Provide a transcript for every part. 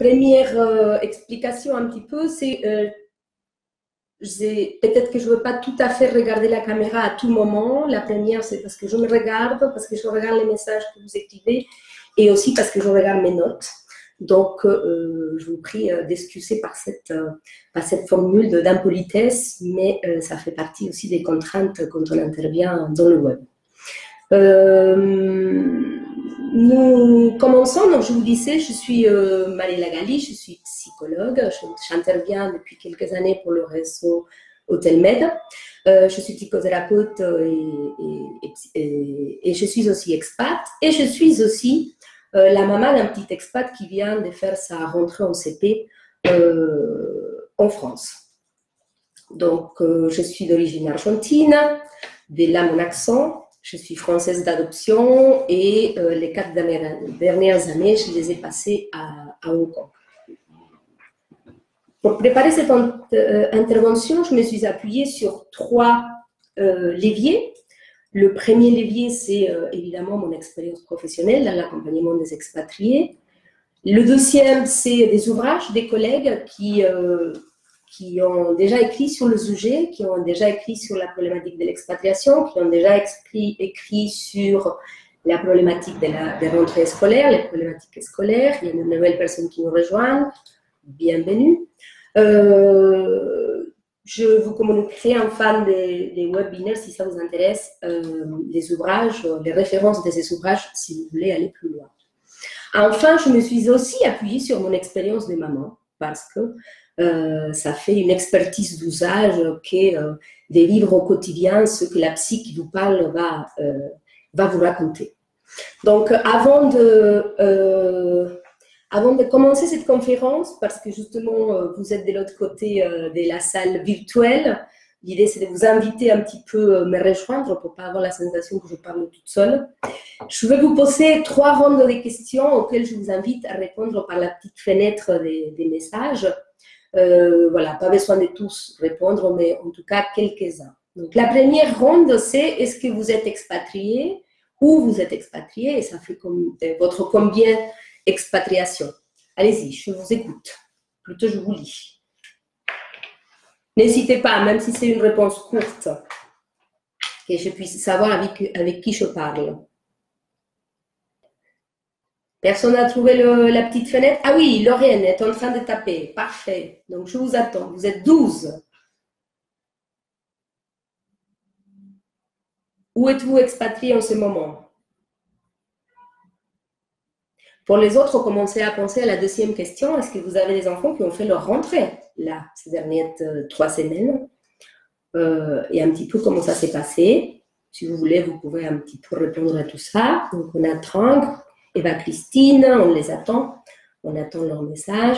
première explication un petit peu, c'est peut-être que je ne veux pas tout à fait regarder la caméra à tout moment. La première, c'est parce que je me regarde, parce que je regarde les messages que vous écrivez et aussi parce que je regarde mes notes. Donc, je vous prie d'excuser par cette formule d'impolitesse, mais ça fait partie aussi des contraintes quand on intervient dans le web. Nous commençons. Donc, je vous disais, je suis Marie Lagali, je suis psychologue. J'interviens depuis quelques années pour le réseau Hôtel-Med. Je suis psychothérapeute et je suis aussi expat. Et je suis aussi la maman d'un petit expat qui vient de faire sa rentrée en CP en France. Donc, je suis d'origine argentine, de là mon accent. Je suis française d'adoption et les 4 dernières années, je les ai passées à Hong Kong. Pour préparer cette intervention, je me suis appuyée sur 3 leviers. Le premier levier, c'est évidemment mon expérience professionnelle dans l'accompagnement des expatriés. Le deuxième, c'est des ouvrages des collègues qui ont déjà écrit sur le sujet, qui ont déjà écrit sur la problématique de l'expatriation, qui ont déjà écrit sur la problématique des rentrées scolaires, les problématiques scolaires. Il y a de nouvelles personnes qui nous rejoignent. Bienvenue. Je vous communiquerai en fin des webinaires, si ça vous intéresse, les ouvrages, les références de ces ouvrages, si vous voulez aller plus loin. Enfin, je me suis aussi appuyée sur mon expérience de maman, parce que ça fait une expertise d'usage que de vivre au quotidien ce que la psy qui vous parle va vous raconter. Donc, avant de commencer cette conférence, parce que justement, vous êtes de l'autre côté de la salle virtuelle, l'idée c'est de vous inviter un petit peu à me rejoindre pour ne pas avoir la sensation que je parle toute seule. Je vais vous poser 3 rondes de questions auxquelles je vous invite à répondre par la petite fenêtre des messages. Voilà, pas besoin de tous répondre, mais en tout cas quelques-uns. Donc, la première ronde, c'est est-ce que vous êtes expatrié, où vous êtes expatrié, et ça fait votre combien expatriation. Allez-y, je vous écoute. Plutôt, je vous lis. N'hésitez pas, même si c'est une réponse courte, que je puisse savoir avec qui je parle. Personne n'a trouvé la petite fenêtre? Ah oui, Lorraine est en train de taper. Parfait. Donc, je vous attends. Vous êtes 12. Où êtes-vous expatrié en ce moment? Pour les autres, commencez à penser à la deuxième question. Est-ce que vous avez des enfants qui ont fait leur rentrée, là, ces dernières 3 semaines? Et un petit peu comment ça s'est passé. Si vous voulez, vous pouvez un petit peu répondre à tout ça. Donc, on a Trang, Eva Christine, on les attend. On attend leur message.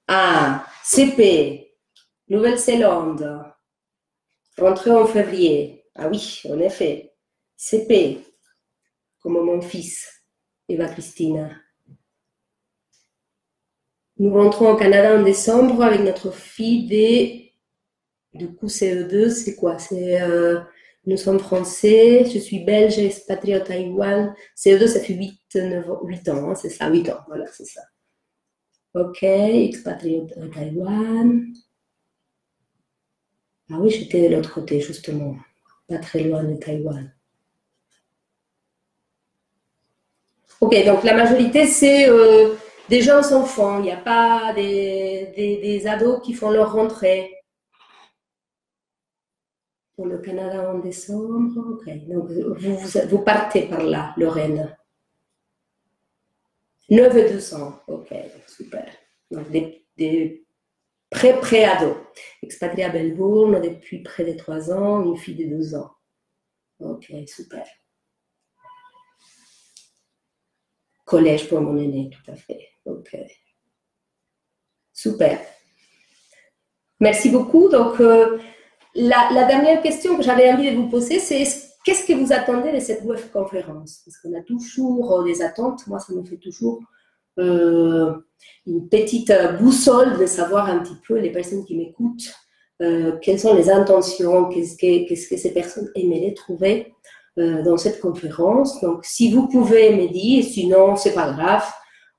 Ah, CP, Nouvelle-Zélande, rentrée en février. Ah oui, en effet. CP, comme mon fils, Eva Christine. Nous rentrons au Canada en décembre avec notre fille du coup CE2, c'est quoi? Nous sommes français, je suis belge, expatriée au Taïwan. CE2, ça fait 8 ans, hein, c'est ça, 8 ans, voilà, c'est ça. Ok, expatriée au Taïwan. Ah oui, j'étais de l'autre côté, justement, pas très loin de Taïwan. Ok, donc la majorité, c'est des jeunes enfants, il n'y a pas des ados qui font leur rentrée. Pour le Canada en décembre, ok. Donc vous partez par là, Lorraine. 9 et 12 ans, ok, super. Donc des pré-ados. Expatrié à Melbourne depuis près de 3 ans, une fille de 12 ans. Ok, super. Collège pour mon aîné, tout à fait. Ok. Super. Merci beaucoup. Donc, la dernière question que j'avais envie de vous poser, c'est qu'est-ce que vous attendez de cette webconférence? Parce qu'on a toujours des attentes. Moi, ça me fait toujours une petite boussole de savoir un petit peu les personnes qui m'écoutent, quelles sont les intentions, qu'est-ce que ces personnes aimeraient trouver dans cette conférence. Donc, si vous pouvez me dire, sinon, c'est pas grave,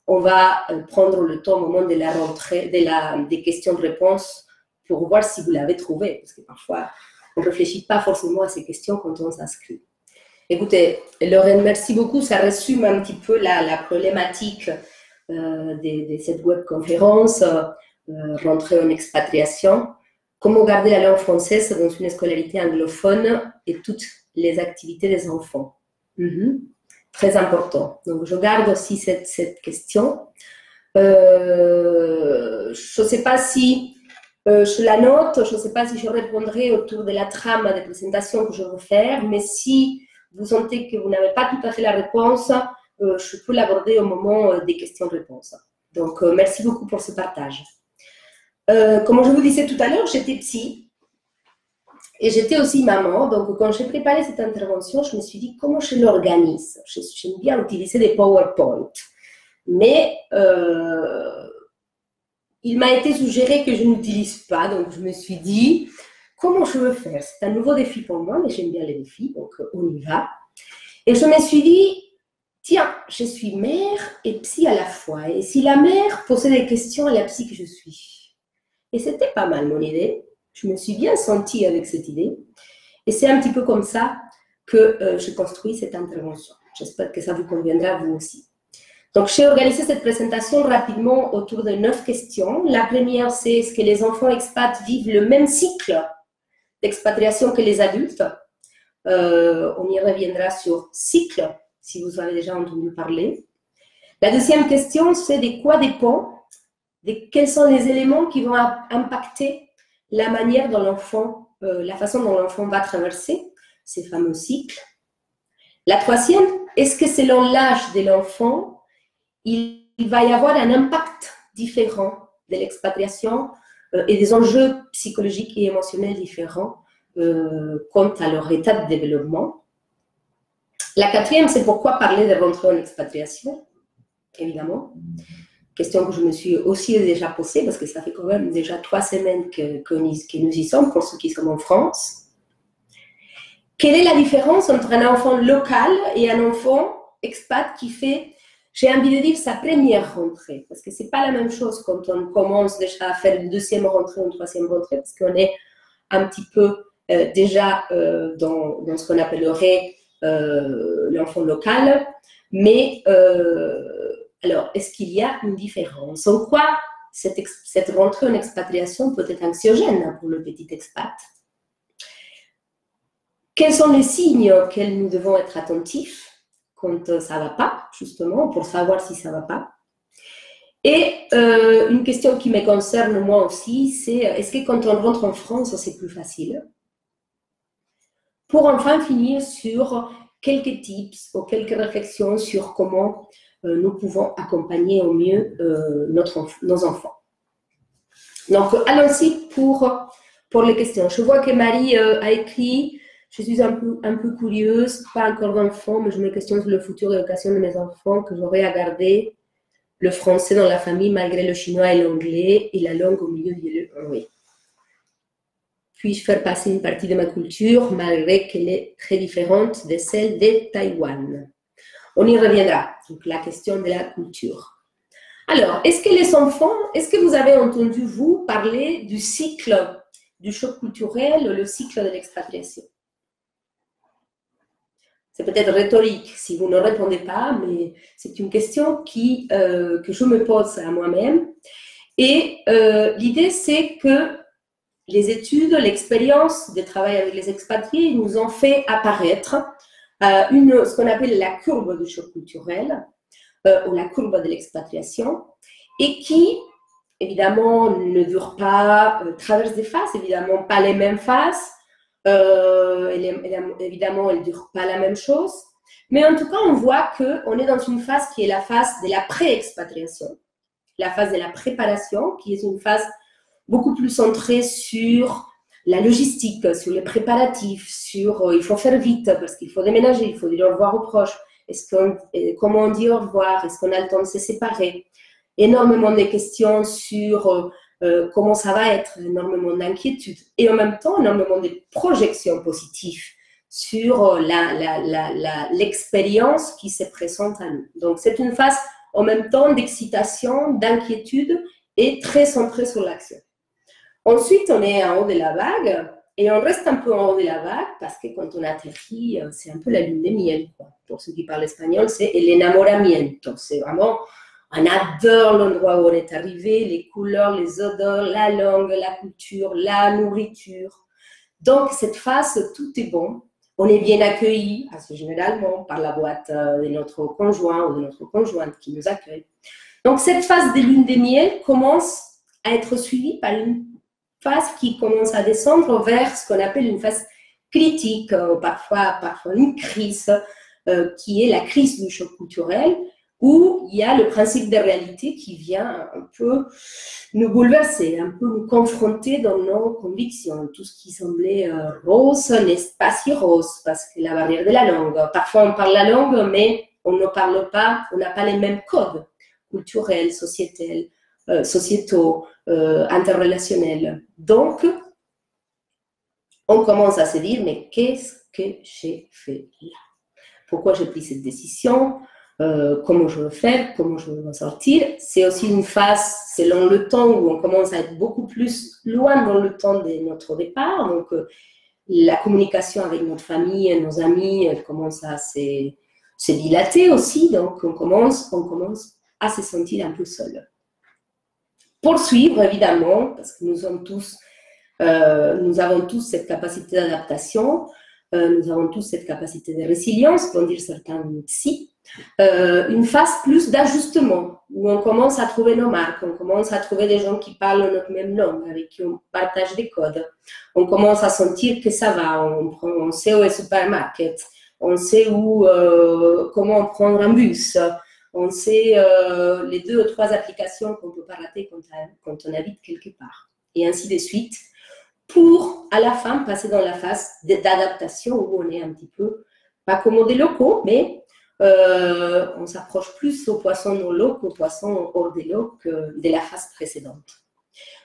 on va prendre le temps au moment de la rentrée, des questions-réponses pour voir si vous l'avez trouvé. Parce que parfois, on ne réfléchit pas forcément à ces questions quand on s'inscrit. Écoutez, Lorraine, merci beaucoup. Ça résume un petit peu la problématique de cette webconférence, rentrée en expatriation. Comment garder la langue française dans une scolarité anglophone et toutes les activités des enfants. Très important. Donc, je garde aussi cette question. Je ne sais pas si je la note, je ne sais pas si je répondrai autour de la trame de présentation que je veux faire, mais si vous sentez que vous n'avez pas tout à fait la réponse, je peux l'aborder au moment des questions-réponses. Donc, merci beaucoup pour ce partage. Comme je vous disais tout à l'heure, j'étais psy et j'étais aussi maman. Donc, quand j'ai préparé cette intervention, je me suis dit comment je l'organise. J'aime bien utiliser des PowerPoint, mais il m'a été suggéré que je n'utilise pas. Donc, je me suis dit comment je veux faire. C'est un nouveau défi pour moi, mais j'aime bien les défis, donc on y va. Et je me suis dit, tiens, je suis mère et psy à la fois. Et si la mère posait des questions à la psy que je suis? Et c'était pas mal mon idée. Je me suis bien sentie avec cette idée. Et c'est un petit peu comme ça que je construis cette intervention. J'espère que ça vous conviendra vous aussi. Donc, j'ai organisé cette présentation rapidement autour de 9 questions. La première, c'est est-ce que les enfants expats vivent le même cycle d'expatriation que les adultes? On y reviendra sur cycle, si vous avez déjà entendu parler. La deuxième question, c'est de quoi dépend, quels sont les éléments qui vont impacter la manière dont l'enfant, la façon dont l'enfant va traverser ces fameux cycles. La troisième, est-ce que selon l'âge de l'enfant, il va y avoir un impact différent de l'expatriation et des enjeux psychologiques et émotionnels différents quant à leur état de développement. La quatrième, c'est pourquoi parler de rentrer en expatriation, évidemment. Question que je me suis aussi déjà posée, parce que ça fait quand même déjà 3 semaines que nous y sommes, pour ceux qui sont en France. Quelle est la différence entre un enfant local et un enfant expat qui fait, j'ai envie de dire, sa première rentrée? Parce que ce n'est pas la même chose quand on commence déjà à faire une deuxième rentrée ou une troisième rentrée, parce qu'on est un petit peu déjà dans ce qu'on appellerait l'enfant local. Mais alors, est-ce qu'il y a une différence? En quoi cette rentrée en expatriation peut être anxiogène pour le petit expat? Quels sont les signes auxquels nous devons être attentifs quand ça ne va pas, justement, pour savoir si ça ne va pas? Et une question qui me concerne moi aussi, c'est est-ce que quand on rentre en France, c'est plus facile? Pour enfin finir sur quelques tips ou quelques réflexions sur comment nous pouvons accompagner au mieux nos enfants. Donc, allons-y pour les questions. Je vois que Marie a écrit « Je suis un peu curieuse, pas encore d'enfants, mais je me questionne sur le futur d'éducation de mes enfants, que j'aurai à garder le français dans la famille malgré le chinois et l'anglais et la langue au milieu du... Oui. Puis-je faire passer une partie de ma culture malgré qu'elle est très différente de celle de Taïwan ?» On y reviendra, donc la question de la culture. Alors, est-ce que les enfants, est-ce que vous avez entendu, vous, parler du cycle du choc culturel ou le cycle de l'expatriation? C'est peut-être rhétorique si vous ne répondez pas, mais c'est une question que je me pose à moi-même. Et l'idée, c'est que les études, l'expérience de travail avec les expatriés nous ont fait apparaître ce qu'on appelle la courbe du choc culturel ou la courbe de l'expatriation et qui, évidemment, ne dure pas, traverse des phases, évidemment, pas les mêmes phases, évidemment, elle ne dure pas la même chose, mais en tout cas, on voit qu'on est dans une phase qui est la phase de la pré-expatriation, la phase de la préparation, qui est une phase beaucoup plus centrée sur la logistique, sur les préparatifs, sur il faut faire vite parce qu'il faut déménager, il faut dire au revoir aux proches, comment on dit au revoir, est-ce qu'on a le temps de se séparer, énormément de questions sur comment ça va être, énormément d'inquiétudes et en même temps énormément de projections positives sur l'expérience qui se présente à nous. Donc c'est une phase en même temps d'excitation, d'inquiétude et très centré sur l'action. Ensuite, on est en haut de la vague et on reste un peu en haut de la vague parce que quand on atterrit, c'est un peu la lune de miel, quoi. Pour ceux qui parlent espagnol, c'est el enamoramiento. C'est vraiment, on adore l'endroit où on est arrivé, les couleurs, les odeurs, la langue, la culture, la nourriture. Donc, cette phase, tout est bon. On est bien accueilli, assez généralement, par la boîte de notre conjoint ou de notre conjointe qui nous accueille. Donc, cette phase de lune de miel commence à être suivie par une phase qui commence à descendre vers ce qu'on appelle une phase critique, parfois une crise, qui est la crise du choc culturel, où il y a le principe de réalité qui vient un peu nous bouleverser, un peu nous confronter dans nos convictions. Tout ce qui semblait rose n'est pas si rose, parce que la barrière de la langue. Parfois, on parle la langue, mais on ne parle pas, on n'a pas les mêmes codes culturels, sociétaux, interrelationnels. Donc, on commence à se dire, mais qu'est-ce que j'ai fait là? Pourquoi j'ai pris cette décision? Comment je veux faire, comment je veux m'en sortir. C'est aussi une phase, selon le temps, où on commence à être beaucoup plus loin dans le temps de notre départ. Donc, la communication avec notre famille et nos amis, elle commence à se dilater aussi. Donc, on commence à se sentir un peu seul. Poursuivre, évidemment, parce que nous avons tous cette capacité d'adaptation, nous avons tous cette capacité de résilience, pour dire certains psy. Une phase plus d'ajustement, où on commence à trouver nos marques, on commence à trouver des gens qui parlent notre même langue, avec qui on partage des codes. On commence à sentir que ça va, on sait où est le supermarket, on sait comment prendre un bus, on sait les 2 ou 3 applications qu'on ne peut pas rater quand on habite quelque part, et ainsi de suite, pour à la fin passer dans la phase d'adaptation où on est un petit peu, pas comme des locaux, mais on s'approche plus aux poissons non l'eau qu'aux poissons hors de l'eau que de la phase précédente.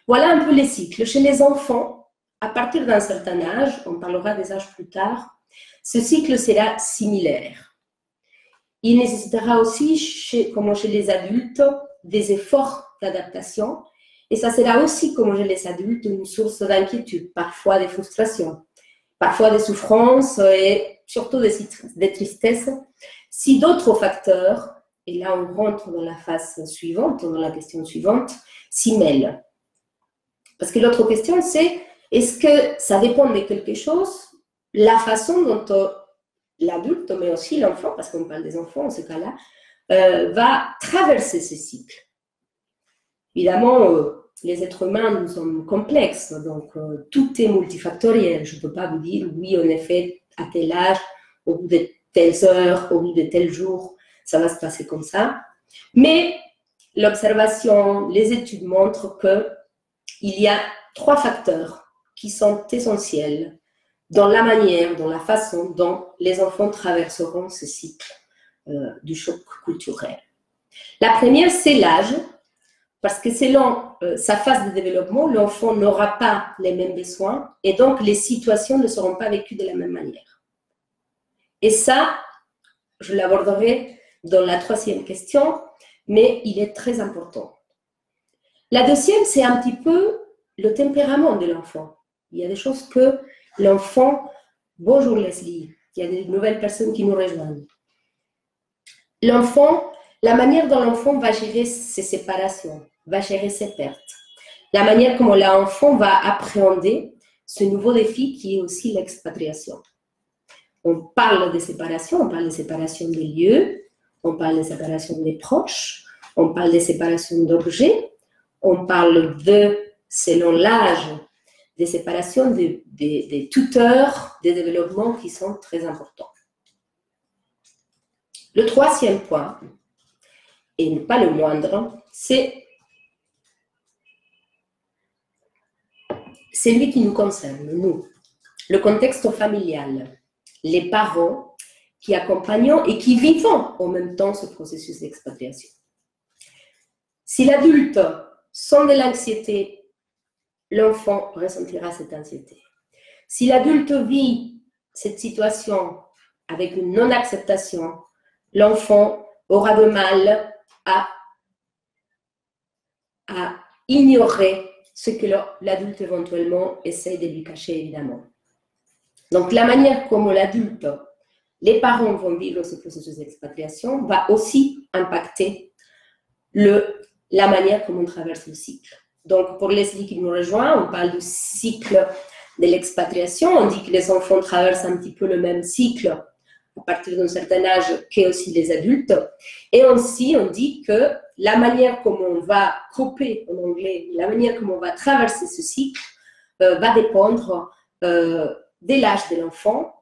Voilà un peu les cycles. Chez les enfants, à partir d'un certain âge, on parlera des âges plus tard, ce cycle sera similaire. Il nécessitera aussi, comme chez les adultes, des efforts d'adaptation. Et ça sera aussi, comme chez les adultes, une source d'inquiétude, parfois de frustration, parfois de souffrance et surtout de tristesse. Si d'autres facteurs, et là on rentre dans la phase suivante, dans la question suivante, s'y mêlent. Parce que l'autre question, c'est est-ce que ça dépend de quelque chose, la façon dont l'adulte, mais aussi l'enfant, parce qu'on parle des enfants en ce cas-là, va traverser ce cycle. Évidemment, les êtres humains, nous sommes complexes, donc tout est multifactoriel. Je ne peux pas vous dire, oui, en effet, à tel âge, au bout de telles heures, au bout de tels jours, ça va se passer comme ça. Mais l'observation, les études montrent qu'il y a 3 facteurs qui sont essentiels dans la manière, dans la façon dont les enfants traverseront ce cycle du choc culturel. La première, c'est l'âge, parce que selon sa phase de développement, l'enfant n'aura pas les mêmes besoins et donc les situations ne seront pas vécues de la même manière. Et ça, je l'aborderai dans la 3e question, mais il est très important. La 2e, c'est un petit peu le tempérament de l'enfant. Il y a des choses que l'enfant... Bonjour Leslie, il y a des nouvelles personnes qui nous rejoignent. L'enfant, la manière dont l'enfant va gérer ses séparations, va gérer ses pertes, la manière comment l'enfant va appréhender ce nouveau défi qui est aussi l'expatriation. On parle de séparation, on parle de séparation des lieux, on parle de séparation des proches, on parle de séparation d'objets, on parle selon l'âge, des séparations des tuteurs, des développements qui sont très importants. Le 3e point, et pas le moindre, c'est celui qui nous concerne, nous, le contexte familial, les parents qui accompagnent et qui vivent en même temps ce processus d'expatriation. Si l'adulte sent de l'anxiété, l'enfant ressentira cette anxiété. Si l'adulte vit cette situation avec une non-acceptation, l'enfant aura de mal à ignorer ce que l'adulte éventuellement essaie de lui cacher, évidemment. Donc, la manière comme l'adulte, les parents vont vivre ce processus d'expatriation va aussi impacter la manière comme on traverse le cycle. Donc, pour Leslie qui nous rejoint, on parle du cycle de l'expatriation. On dit que les enfants traversent un petit peu le même cycle à partir d'un certain âge que aussi les adultes. Et aussi, on dit que la manière comme on va couper, en anglais, la manière comme on va traverser ce cycle va dépendre de l'âge de l'enfant,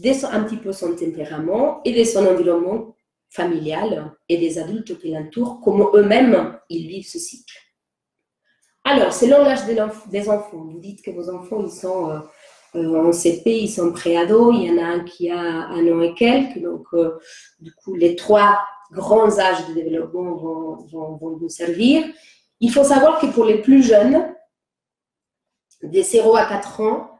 un petit peu son tempérament et de son environnement familial et des adultes qui l'entourent, comment eux-mêmes ils vivent ce cycle. Alors, selon l'âge des enfants, vous dites que vos enfants, ils sont en CP, ils sont pré-ados, il y en a un qui a 1 an et quelques, donc du coup, les 3 grands âges de développement vont vous servir. Il faut savoir que pour les plus jeunes, de 0 à 4 ans,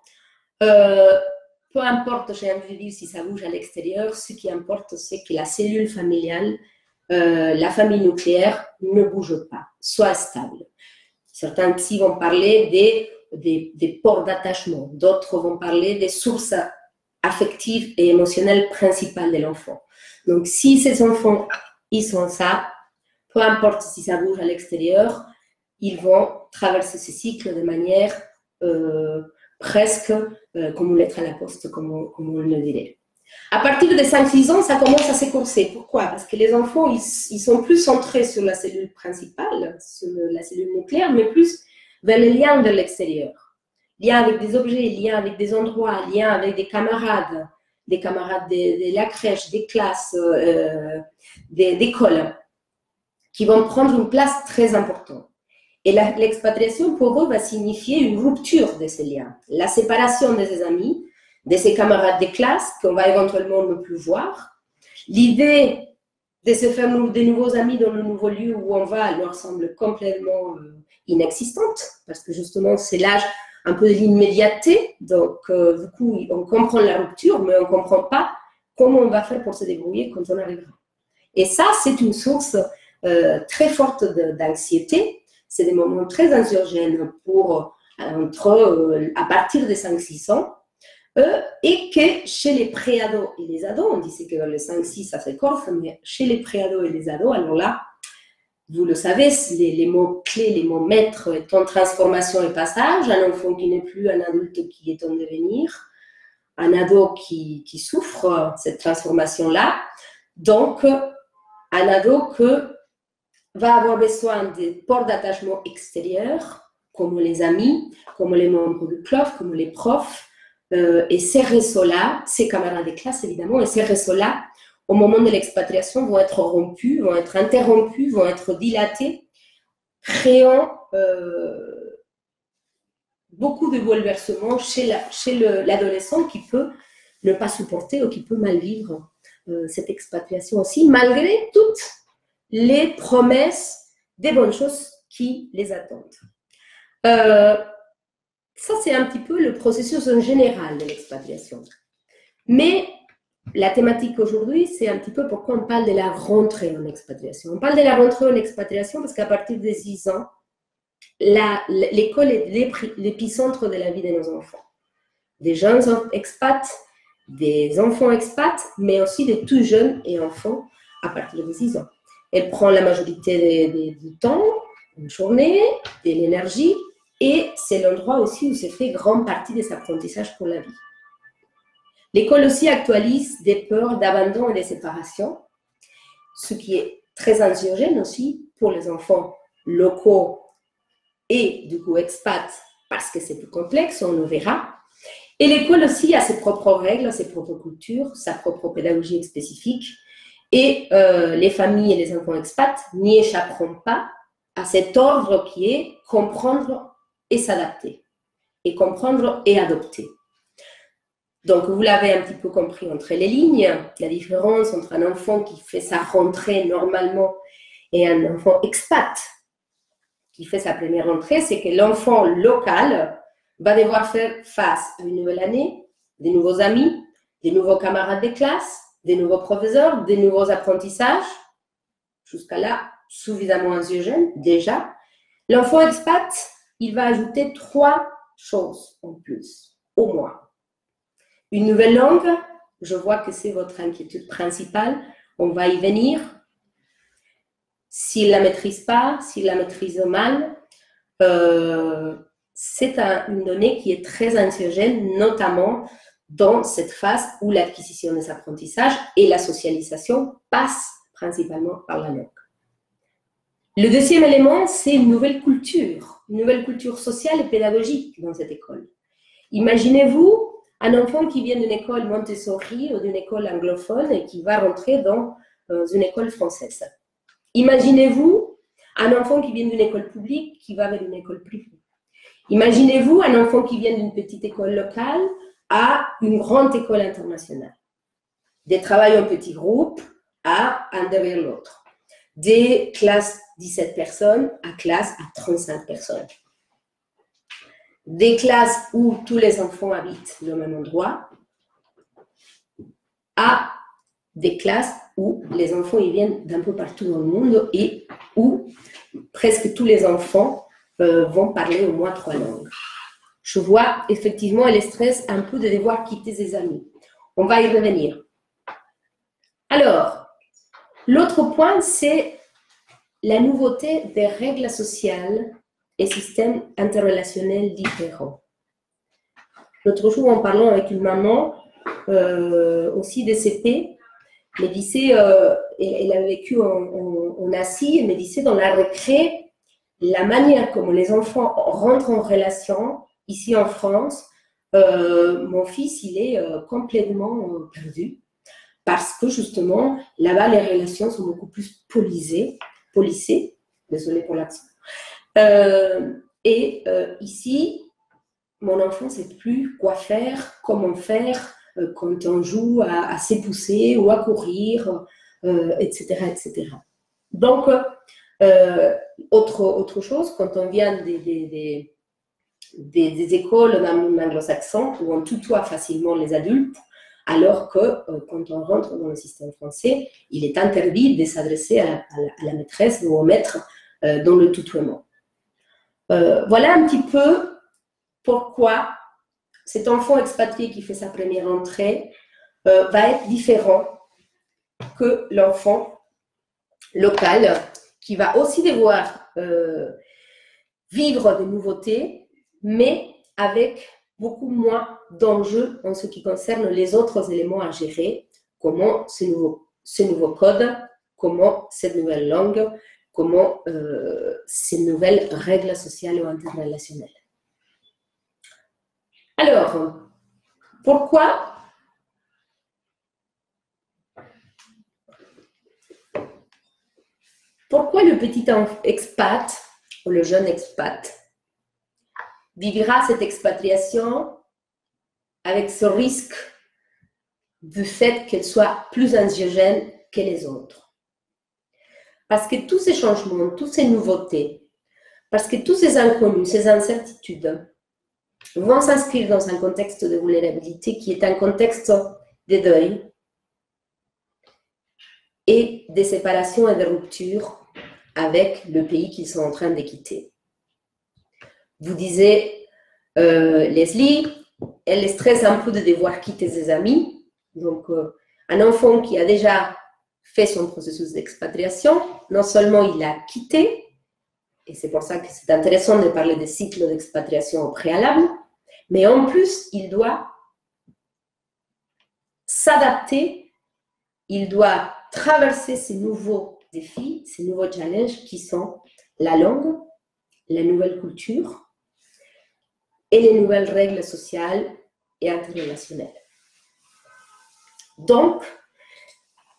peu importe, j'ai envie de dire, si ça bouge à l'extérieur, ce qui importe, c'est que la cellule familiale, la famille nucléaire, ne bouge pas, soit stable. Certains psy vont parler des ports d'attachement, d'autres vont parler des sources affectives et émotionnelles principales de l'enfant. Donc, si ces enfants, ils sont ça, peu importe si ça bouge à l'extérieur, ils vont traverser ce cycle de manière presque comme une lettre à la poste, comme on le dirait. À partir de 5-6 ans, ça commence à s'écorcer. Pourquoi? Parce que les enfants, ils sont plus centrés sur la cellule principale, sur la cellule nucléaire, mais plus vers les liens de l'extérieur. Liens avec des objets, liens avec des endroits, liens avec des camarades de la crèche, des classes, d'école, qui vont prendre une place très importante. Et l'expatriation, pour eux, va signifier une rupture de ces liens, la séparation de ses amis, de ses camarades de classe qu'on va éventuellement ne plus voir. L'idée de se faire de nouveaux amis dans le nouveau lieu où on va leur semble complètement inexistante, parce que justement, c'est l'âge un peu de l'immédiateté. Donc, du coup, on comprend la rupture, mais on ne comprend pas comment on va faire pour se débrouiller quand on arrivera. Et ça, c'est une source très forte d'anxiété. C'est des moments très anxiogènes à partir de 5-6 ans. Et que chez les préados et les ados, on disait que dans les 5-6, ça s'écorce, mais chez les préados et les ados, alors là, vous le savez, les mots clés, les mots maîtres étant transformation et passage, un enfant qui n'est plus un adulte qui est en devenir, un ado qui souffre cette transformation-là, donc un ado qui va avoir besoin des ports d'attachement extérieurs, comme les amis, comme les membres du club, comme les profs, et ces réseaux-là, ces camarades de classe évidemment, et ces réseaux-là, au moment de l'expatriation, vont être rompus, vont être interrompus, vont être dilatés, créant beaucoup de bouleversements chez l'adolescent qui peut ne pas supporter ou qui peut mal vivre cette expatriation aussi, malgré toutes les promesses des bonnes choses qui les attendent. Ça, c'est un petit peu le processus en général de l'expatriation. Mais la thématique aujourd'hui, c'est un petit peu pourquoi on parle de la rentrée en expatriation. On parle de la rentrée en expatriation parce qu'à partir de 6 ans, l'école est l'épicentre de la vie de nos enfants. Des jeunes expats, des enfants expats, mais aussi des tout jeunes et enfants à partir de 6 ans. Elle prend la majorité du temps, une journée, de l'énergie, et c'est l'endroit aussi où se fait grande partie des apprentissages pour la vie. L'école aussi actualise des peurs d'abandon et de séparation, ce qui est très anxiogène aussi pour les enfants locaux et du coup expats, parce que c'est plus complexe, on le verra. Et l'école aussi a ses propres règles, ses propres cultures, sa propre pédagogie spécifique, et les familles et les enfants expats n'y échapperont pas à cet ordre qui est comprendre et s'adapter, et comprendre et adopter. Donc, vous l'avez un petit peu compris entre les lignes, la différence entre un enfant qui fait sa rentrée normalement et un enfant expat qui fait sa première rentrée, c'est que l'enfant local va devoir faire face à une nouvelle année, des nouveaux amis, des nouveaux camarades de classe, des nouveaux professeurs, des nouveaux apprentissages. jusqu'à là, suffisamment anxiogène déjà. L'enfant expat, il va ajouter 3 choses en plus, au moins. Une nouvelle langue, je vois que c'est votre inquiétude principale, on va y venir. S'il ne la maîtrise pas, s'il la maîtrise mal, c'est une donnée qui est très anxiogène, notamment dans cette phase où l'acquisition des apprentissages et la socialisation passent principalement par la langue. Le deuxième élément, c'est une nouvelle culture sociale et pédagogique dans cette école. Imaginez-vous un enfant qui vient d'une école Montessori ou d'une école anglophone et qui va rentrer dans une école française. Imaginez-vous un enfant qui vient d'une école publique qui va vers une école privée. Imaginez-vous un enfant qui vient d'une petite école locale à une grande école internationale. Des travails en petits groupes à un derrière l'autre. Des classes 17 personnes à classes à 35 personnes. Des classes où tous les enfants habitent au même endroit à des classes où les enfants ils viennent d'un peu partout dans le monde et où presque tous les enfants vont parler au moins 3 langues. Je vois effectivement le stress un peu de devoir quitter ses amis. On va y revenir. Alors, l'autre point, c'est la nouveauté des règles sociales et systèmes interrelationnels différents. L'autre jour, en parlant avec une maman, aussi des CP, elle me disait, elle a vécu en Asie, elle me disait dans la récré, la manière comme les enfants rentrent en relation, ici en France, mon fils, il est complètement perdu, parce que justement, là-bas, les relations sont beaucoup plus policées, désolée pour l'accent. Ici, mon enfant ne sait plus quoi faire, comment faire quand on joue à s'épousser ou à courir, etc., etc. Donc, autre chose, quand on vient des écoles anglo-saxonnes où on tutoie facilement les adultes, alors que quand on rentre dans le système français, il est interdit de s'adresser à la maîtresse ou au maître dans le tutoiement. Voilà un petit peu pourquoi cet enfant expatrié qui fait sa première entrée va être différent que l'enfant local qui va aussi devoir vivre des nouveautés, mais avec beaucoup moins d'enjeux en ce qui concerne les autres éléments à gérer, comment ce nouveau code, comment cette nouvelle langue, comment ces nouvelles règles sociales ou interrelationnelles. Alors, pourquoi le petit expat ou le jeune expat vivra cette expatriation avec ce risque du fait qu'elle soit plus anxiogène que les autres? Parce que tous ces changements, toutes ces nouveautés, parce que tous ces inconnus, ces incertitudes vont s'inscrire dans un contexte de vulnérabilité qui est un contexte de deuil et de séparation et de rupture avec le pays qu'ils sont en train de quitter. Vous disiez, Leslie, elle stresse un peu de devoir quitter ses amis. Donc, un enfant qui a déjà fait son processus d'expatriation, non seulement il l'a quitté, et c'est pour ça que c'est intéressant de parler des cycles d'expatriation au préalable, mais en plus, il doit s'adapter, il doit traverser ces nouveaux défis, ces nouveaux challenges qui sont la langue, la nouvelle culture et les nouvelles règles sociales et interrelationnelles. Donc,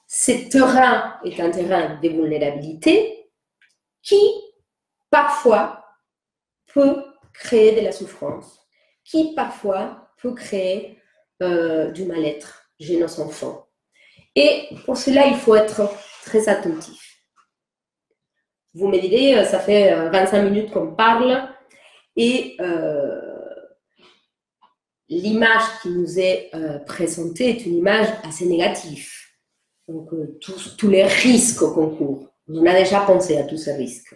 ce terrain est un terrain de vulnérabilité qui, parfois, peut créer de la souffrance, qui, parfois, peut créer du mal-être chez nos enfants. Et pour cela, il faut être très attentif. Vous me direz, ça fait 25 minutes qu'on parle et l'image qui nous est présentée est une image assez négative. Donc, tous les risques qu'on court. On a déjà pensé à tous ces risques.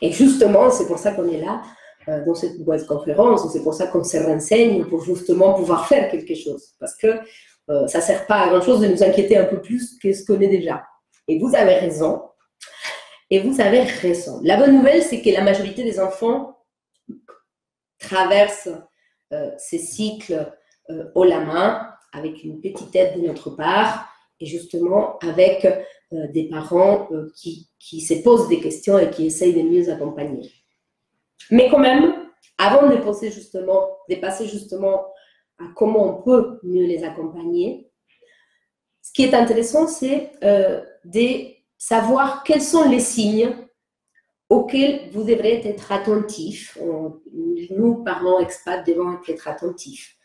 Et justement, c'est pour ça qu'on est là dans cette boîte de conférence, c'est pour ça qu'on se renseigne pour justement pouvoir faire quelque chose. Parce que ça ne sert pas à grand-chose de nous inquiéter un peu plus que ce qu'on est déjà. Et vous avez raison. Et vous avez raison. La bonne nouvelle, c'est que la majorité des enfants traversent ces cycles haut la main, avec une petite aide de notre part, et justement avec des parents qui se posent des questions et qui essayent de mieux accompagner. Mais quand même, avant de passer justement à comment on peut mieux les accompagner, ce qui est intéressant, c'est de savoir quels sont les signes auxquels vous devrez être attentifs. Nous, parents expats, devons être attentifs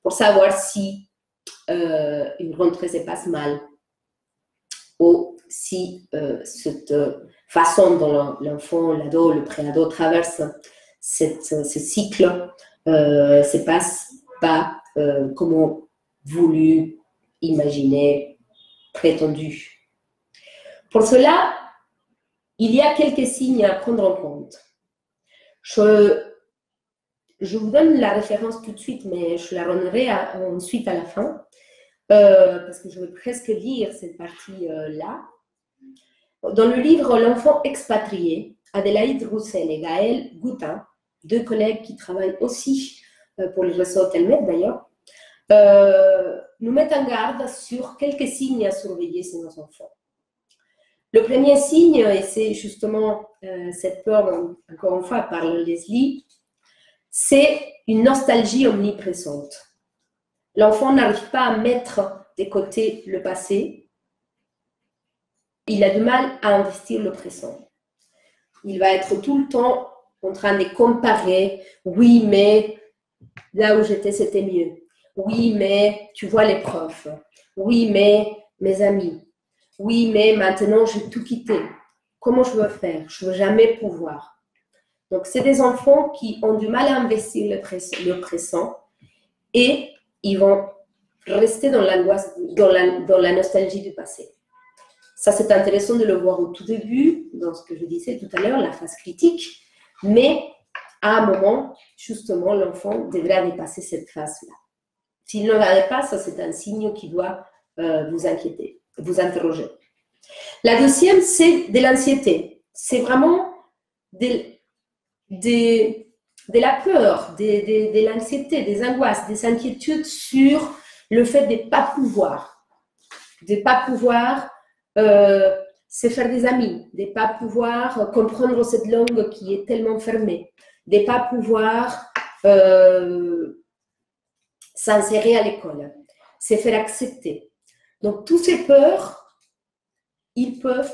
pour savoir si une rentrée se passe mal ou si cette façon dont l'enfant, l'ado, le pré-ado traverse ce cycle se passe pas comme voulu, imaginé, prétendu. Pour cela, il y a quelques signes à prendre en compte. Je vous donne la référence tout de suite, mais je la donnerai ensuite à la fin, parce que je vais presque lire cette partie-là. Dans le livre « L'enfant expatrié », Adélaïde Roussel et Gaël Goutin, deux collègues qui travaillent aussi pour le réseau Telmed d'ailleurs, nous mettent en garde sur quelques signes à surveiller chez nos enfants. Le premier signe, et c'est justement cette peur, encore une fois, par Leslie, c'est une nostalgie omniprésente. L'enfant n'arrive pas à mettre de côté le passé. Il a du mal à investir le présent. Il va être tout le temps en train de comparer. Oui, mais là où j'étais, c'était mieux. Oui, mais tu vois les profs. Oui, mais mes amis. Oui, mais maintenant, j'ai tout quitté. Comment je veux faire? Je ne veux jamais pouvoir. Donc, c'est des enfants qui ont du mal à investir le présent et ils vont rester dans l'angoisse, dans la nostalgie du passé. Ça, c'est intéressant de le voir au tout début, dans ce que je disais tout à l'heure, la phase critique, mais à un moment, justement, l'enfant devrait dépasser cette phase-là. S'il ne la dépasse, ça, c'est un signe qui doit vous inquiéter, vous interroger. La deuxième, c'est de l'anxiété. C'est vraiment de la peur, de l'anxiété, des angoisses, des inquiétudes sur le fait de ne pas pouvoir. De ne pas pouvoir se faire des amis, de ne pas pouvoir comprendre cette langue qui est tellement fermée, de ne pas pouvoir s'insérer à l'école, se faire accepter. Donc, toutes ces peurs, ils peuvent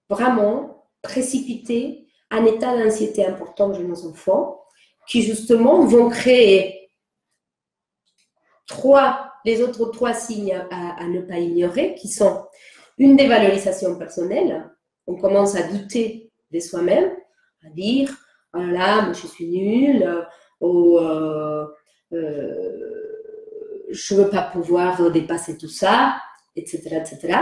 vraiment précipiter un état d'anxiété important chez nos enfants qui, justement, vont créer les autres trois signes à ne pas ignorer, qui sont une dévalorisation personnelle. On commence à douter de soi-même, à dire « oh là là, moi je suis nulle » ou je ne veux pas pouvoir dépasser tout ça, etc., etc.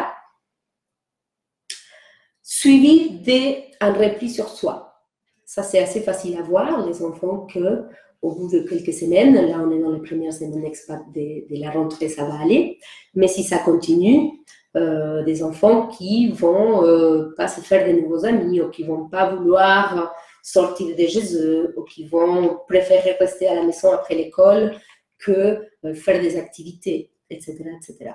Suivi d'un repli sur soi. Ça, c'est assez facile à voir, les enfants qu'au bout de quelques semaines, là on est dans les premières semaines de la rentrée, ça va aller, mais si ça continue, des enfants qui vont pas se faire de nouveaux amis, ou qui vont pas vouloir sortir de chez eux, ou qui vont préférer rester à la maison après l'école que faire des activités, etc., etc.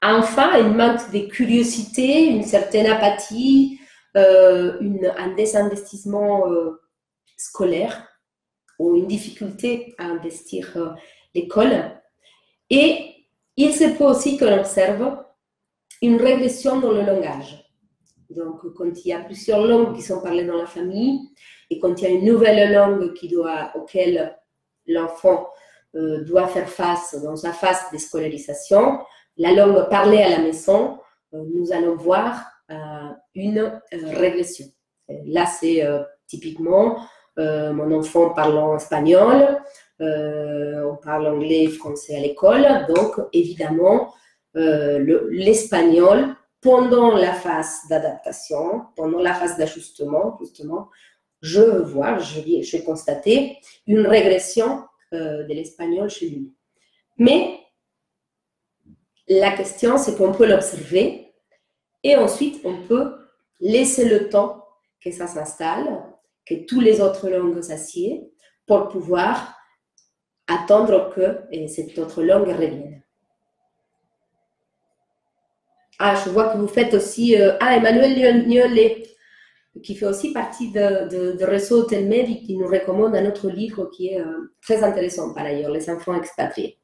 Enfin, un manque de curiosité, une certaine apathie, un désinvestissement scolaire ou une difficulté à investir l'école. Et il se peut aussi qu'on observe une régression dans le langage. Donc, quand il y a plusieurs langues qui sont parlées dans la famille et quand il y a une nouvelle langue auquel l'enfant doit faire face dans sa phase de scolarisation, la langue parlée à la maison, nous allons voir une régression. Là, c'est typiquement mon enfant parlant espagnol, on parle anglais et français à l'école, donc évidemment, l'espagnol pendant la phase d'adaptation, pendant la phase d'ajustement, justement, je vois, j'ai constaté une régression de l'espagnol chez lui. Mais la question, c'est qu'on peut l'observer et ensuite, on peut laisser le temps que ça s'installe, que toutes les autres langues s'assiedent pour pouvoir attendre que cette autre langue revienne. Ah, je vois que vous faites aussi... Emmanuel Niolet, qui fait aussi partie de réseau Telmed et qui nous recommande un autre livre qui est très intéressant par ailleurs, Les enfants expatriés.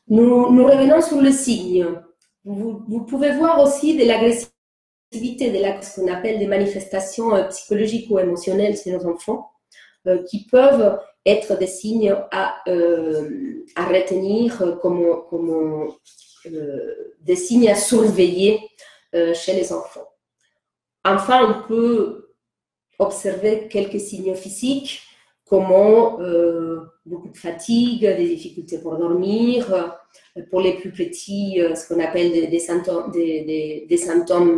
Nous revenons sur le signe. Vous pouvez voir aussi de l'agressivité, de ce qu'on appelle des manifestations psychologiques ou émotionnelles chez nos enfants, qui peuvent être des signes à retenir comme des signes à surveiller chez les enfants. Enfin, on peut observer quelques signes physiques, comme beaucoup de fatigue, des difficultés pour dormir, pour les plus petits, ce qu'on appelle des symptômes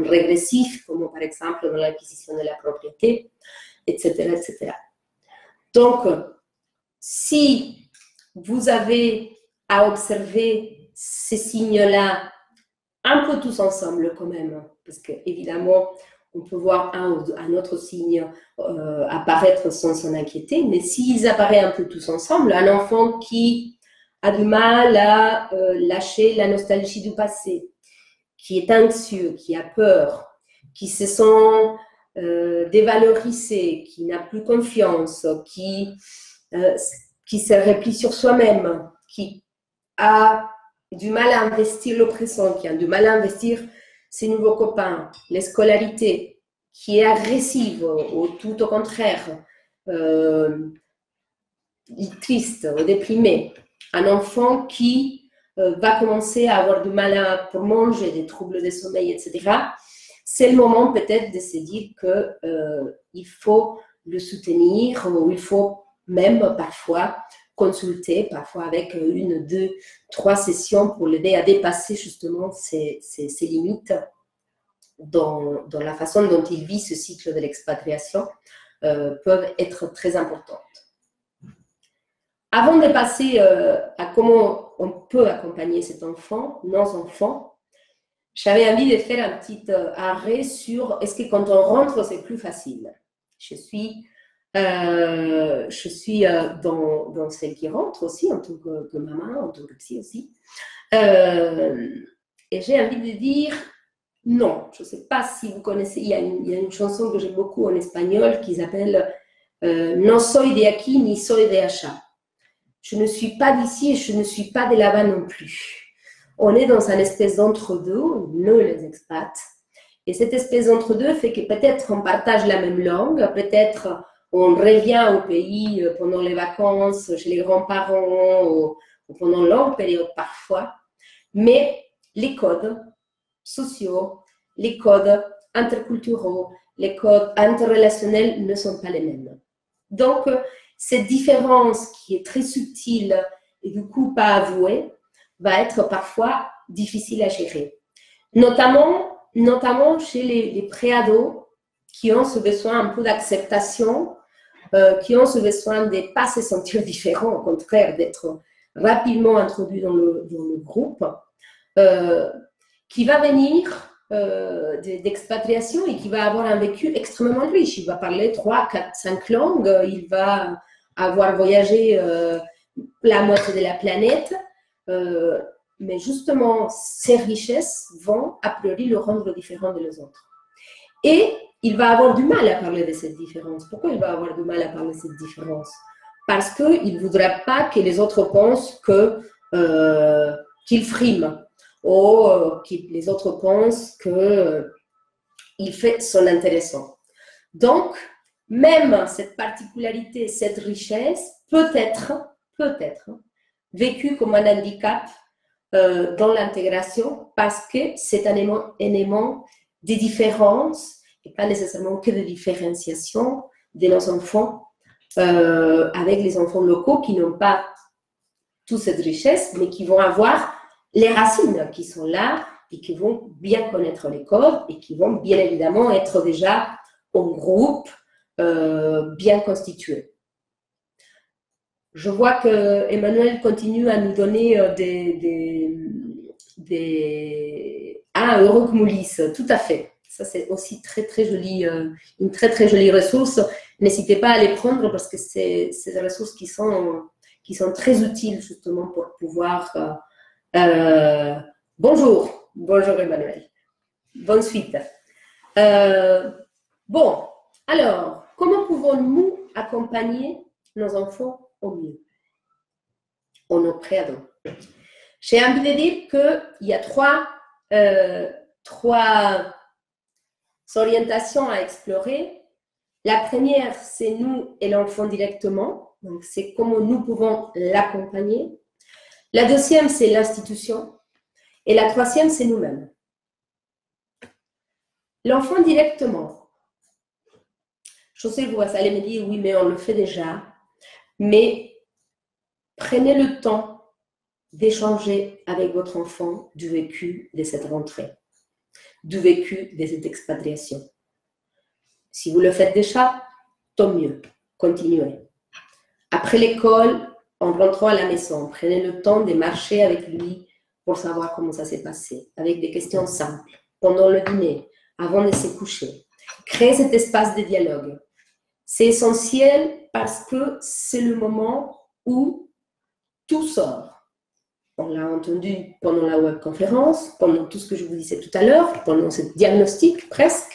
régressifs, comme par exemple dans l'acquisition de la propriété, etc., etc. Donc, si vous avez à observer ces signes-là, un peu tous ensemble quand même, parce qu'évidemment, on peut voir un autre signe apparaître sans s'en inquiéter, mais s'ils apparaissent un peu tous ensemble, un enfant qui a du mal à lâcher la nostalgie du passé, qui est anxieux, qui a peur, qui se sent dévalorisé, qui n'a plus confiance, qui se replie sur soi-même, qui a du mal à investir le présent, qui a du mal à investir ses nouveaux copains, les scolarités, qui est agressive ou tout au contraire, triste ou déprimé, un enfant qui va commencer à avoir du mal pour manger, des troubles de sommeil, etc., c'est le moment peut-être de se dire qu'il faut le soutenir ou il faut même parfois consulter, parfois avec 1, 2, 3 sessions pour l'aider à dépasser justement ses limites dans la façon dont il vit ce cycle de l'expatriation, peuvent être très importantes. Avant de passer à comment on peut accompagner cet enfant, nos enfants, j'avais envie de faire un petit arrêt sur est-ce que quand on rentre, c'est plus facile. Je suis dans celle qui rentre aussi, en tant que maman, en tant que psy aussi. Et j'ai envie de dire non. Je ne sais pas si vous connaissez, il y a une chanson que j'aime beaucoup en espagnol qui s'appelle No soy de aquí ni soy de allá. Je ne suis pas d'ici et je ne suis pas de là-bas non plus. On est dans une espèce d'entre-deux, nous les expats. Et cette espèce d'entre-deux fait que peut-être on partage la même langue, peut-être on revient au pays pendant les vacances, chez les grands-parents ou pendant une longue période parfois. Mais les codes sociaux, les codes interculturels, les codes interrelationnels ne sont pas les mêmes. Donc, cette différence qui est très subtile et du coup pas avouée, va être parfois difficile à gérer. Notamment chez les préados qui ont ce besoin un peu d'acceptation, qui ont ce besoin de ne pas se sentir différents, au contraire, d'être rapidement introduits dans le groupe, qui va venir d'expatriation et qui va avoir un vécu extrêmement riche. Il va parler 3, 4, 5 langues, il va avoir voyagé la moitié de la planète, mais justement, ces richesses vont a priori le rendre différent des autres. Et il va avoir du mal à parler de cette différence. Pourquoi il va avoir du mal à parler de cette différence? Parce qu'il ne voudra pas que les autres pensent qu'il frime, ou que les autres pensent qu'il fait son intéressant. Donc, même cette particularité, cette richesse peut être vécue comme un handicap dans l'intégration parce que c'est un élément de différence et pas nécessairement que de différenciation de nos enfants avec les enfants locaux qui n'ont pas toute cette richesse mais qui vont avoir les racines qui sont là et qui vont bien connaître les codes et qui vont bien évidemment être déjà en groupe bien constitué. Je vois que Emmanuel continue à nous donner Ah, Eurocmulis, tout à fait. Ça, c'est aussi très joli, une très jolie ressource. N'hésitez pas à les prendre parce que c'est des ressources qui sont très utiles justement pour pouvoir... bonjour Emmanuel. Bonne suite. Bon, alors, comment pouvons-nous accompagner nos enfants au mieux en nos préados? J'ai envie de dire qu'il y a trois orientations à explorer. La première, c'est nous et l'enfant directement. Donc, c'est comment nous pouvons l'accompagner. La deuxième, c'est l'institution. Et la troisième, c'est nous-mêmes. L'enfant directement. Je sais que vous allez me dire, oui, mais on le fait déjà. Mais prenez le temps d'échanger avec votre enfant du vécu de cette rentrée, du vécu de cette expatriation. Si vous le faites déjà, tant mieux, continuez. Après l'école, en rentrant à la maison, prenez le temps de marcher avec lui pour savoir comment ça s'est passé, avec des questions simples, pendant le dîner, avant de se coucher. Créez cet espace de dialogue. C'est essentiel parce que c'est le moment où tout sort. On l'a entendu pendant la webconférence, pendant tout ce que je vous disais tout à l'heure, pendant ce diagnostic presque.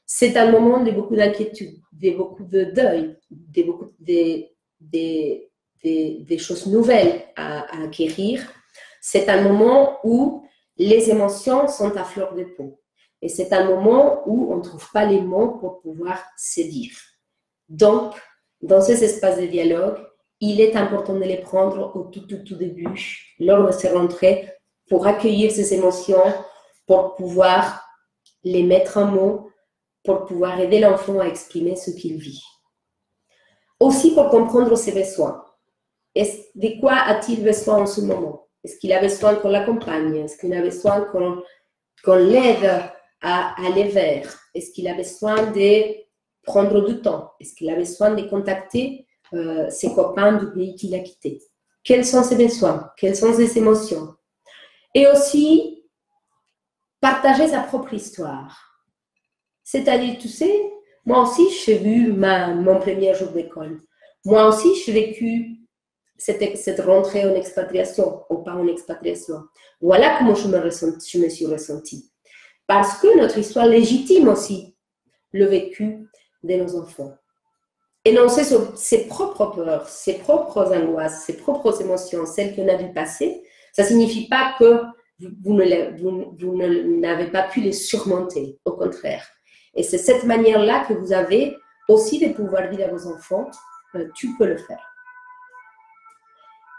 C'est un moment de beaucoup d'inquiétude, de beaucoup de deuil, des choses nouvelles à acquérir. C'est un moment où les émotions sont à fleur de peau. Et c'est un moment où on ne trouve pas les mots pour pouvoir se dire. Donc, dans ces espaces de dialogue, il est important de les prendre au tout début, lors de ces rentrées, pour accueillir ces émotions, pour pouvoir les mettre en mots, pour pouvoir aider l'enfant à exprimer ce qu'il vit. Aussi pour comprendre ses besoins. De quoi a-t-il besoin en ce moment? Est-ce qu'il a besoin qu'on l'accompagne? Est-ce qu'il a besoin qu'on l'aide à aller vers? Est-ce qu'il a besoin de prendre du temps? Est-ce qu'il a besoin de contacter ses copains du pays qu'il a quitté? Quels sont ses besoins? Quelles sont ses émotions? Et aussi, partager sa propre histoire. C'est-à-dire, tu sais, moi aussi, j'ai vu mon premier jour d'école. Moi aussi, j'ai vécu cette rentrée en expatriation, ou pas en expatriation. Voilà comment je me suis ressentie. Parce que notre histoire légitime aussi le vécu de nos enfants. Énoncer sur ses propres peurs, ses propres angoisses, ses propres émotions, celles qu'on a vues passer, ça ne signifie pas que vous n'avez pas pu les surmonter, au contraire. Et c'est cette manière-là que vous avez aussi de pouvoir dire à vos enfants, tu peux le faire.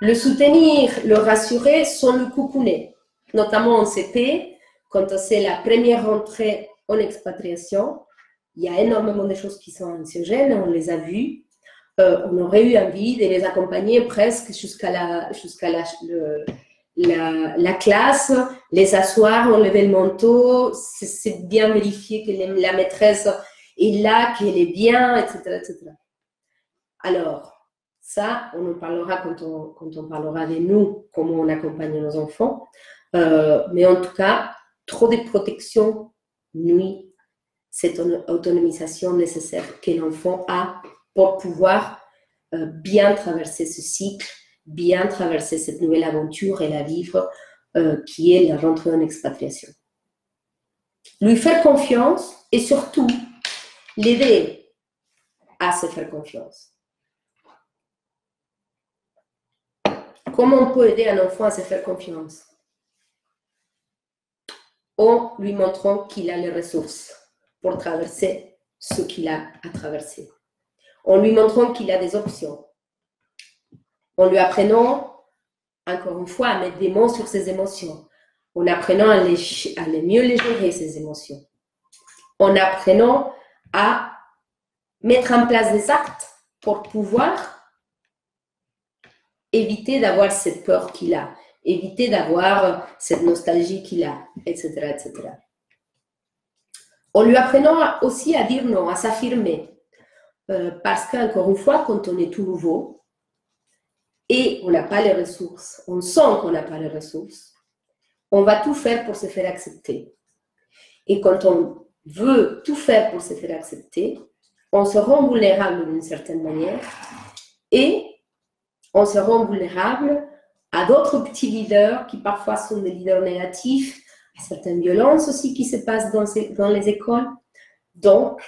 Le soutenir, le rassurer sans le coucouner, notamment en CP, quand c'est la première rentrée en expatriation, il y a énormément de choses qui sont anxiogènes, on les a vues. On aurait eu envie de les accompagner presque jusqu'à la classe, les asseoir, enlever le manteau, c'est bien vérifier que la maîtresse est là, qu'elle est bien, etc. Alors, ça, on en parlera quand on parlera de nous, comment on accompagne nos enfants. Mais en tout cas, trop de protection nuit cette autonomisation nécessaire que l'enfant a pour pouvoir bien traverser ce cycle, bien traverser cette nouvelle aventure et la vivre, qui est la rentrée en expatriation. Lui faire confiance et surtout l'aider à se faire confiance. Comment on peut aider un enfant à se faire confiance? En lui montrant qu'il a les ressources pour traverser ce qu'il a à traverser. En lui montrant qu'il a des options. En lui apprenant, encore une fois, à mettre des mots sur ses émotions. En apprenant à mieux les gérer, ses émotions. En apprenant à mettre en place des actes pour pouvoir éviter d'avoir cette peur qu'il a. éviter d'avoir cette nostalgie qu'il a, etc., etc. En lui apprenant aussi à dire non, à s'affirmer. Parce qu'encore une fois, quand on est tout nouveau et on n'a pas les ressources, on sent qu'on n'a pas les ressources, on va tout faire pour se faire accepter. Et quand on veut tout faire pour se faire accepter, on se rend vulnérable d'une certaine manière et on se rend vulnérable à d'autres petits leaders qui parfois sont des leaders négatifs, à certaines violences aussi qui se passent dans les écoles. Donc,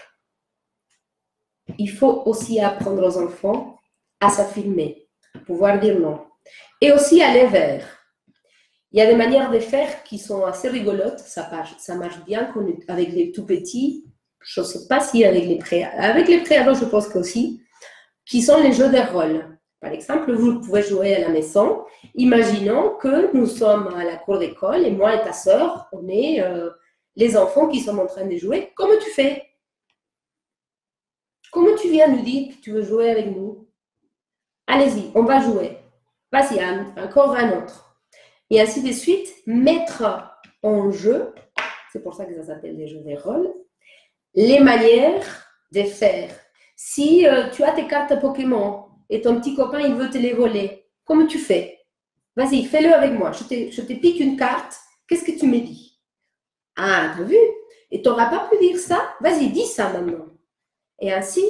il faut aussi apprendre aux enfants à s'affirmer, à pouvoir dire non. Et aussi aller vers. Il y a des manières de faire qui sont assez rigolotes, ça marche bien avec les tout petits, je ne sais pas si avec les préados, je pense qu'aussi, qui sont les jeux de rôle. Par exemple, vous pouvez jouer à la maison. Imaginons que nous sommes à la cour d'école et moi et ta sœur, on est les enfants qui sont en train de jouer. Comment tu fais? Comment tu viens nous dire que tu veux jouer avec nous? Allez-y, on va jouer. Vas-y, encore un autre. Et ainsi de suite, mettre en jeu, c'est pour ça que ça s'appelle des jeux de rôle, les manières de faire. Si tu as tes cartes Pokémon et ton petit copain, il veut te les voler, comment tu fais? Vas-y, fais-le avec moi. Je te pique une carte. Qu'est-ce que tu me dis? Ah, t'as vu? Et tu n'auras pas pu dire ça? Vas-y, dis ça maintenant. Et ainsi,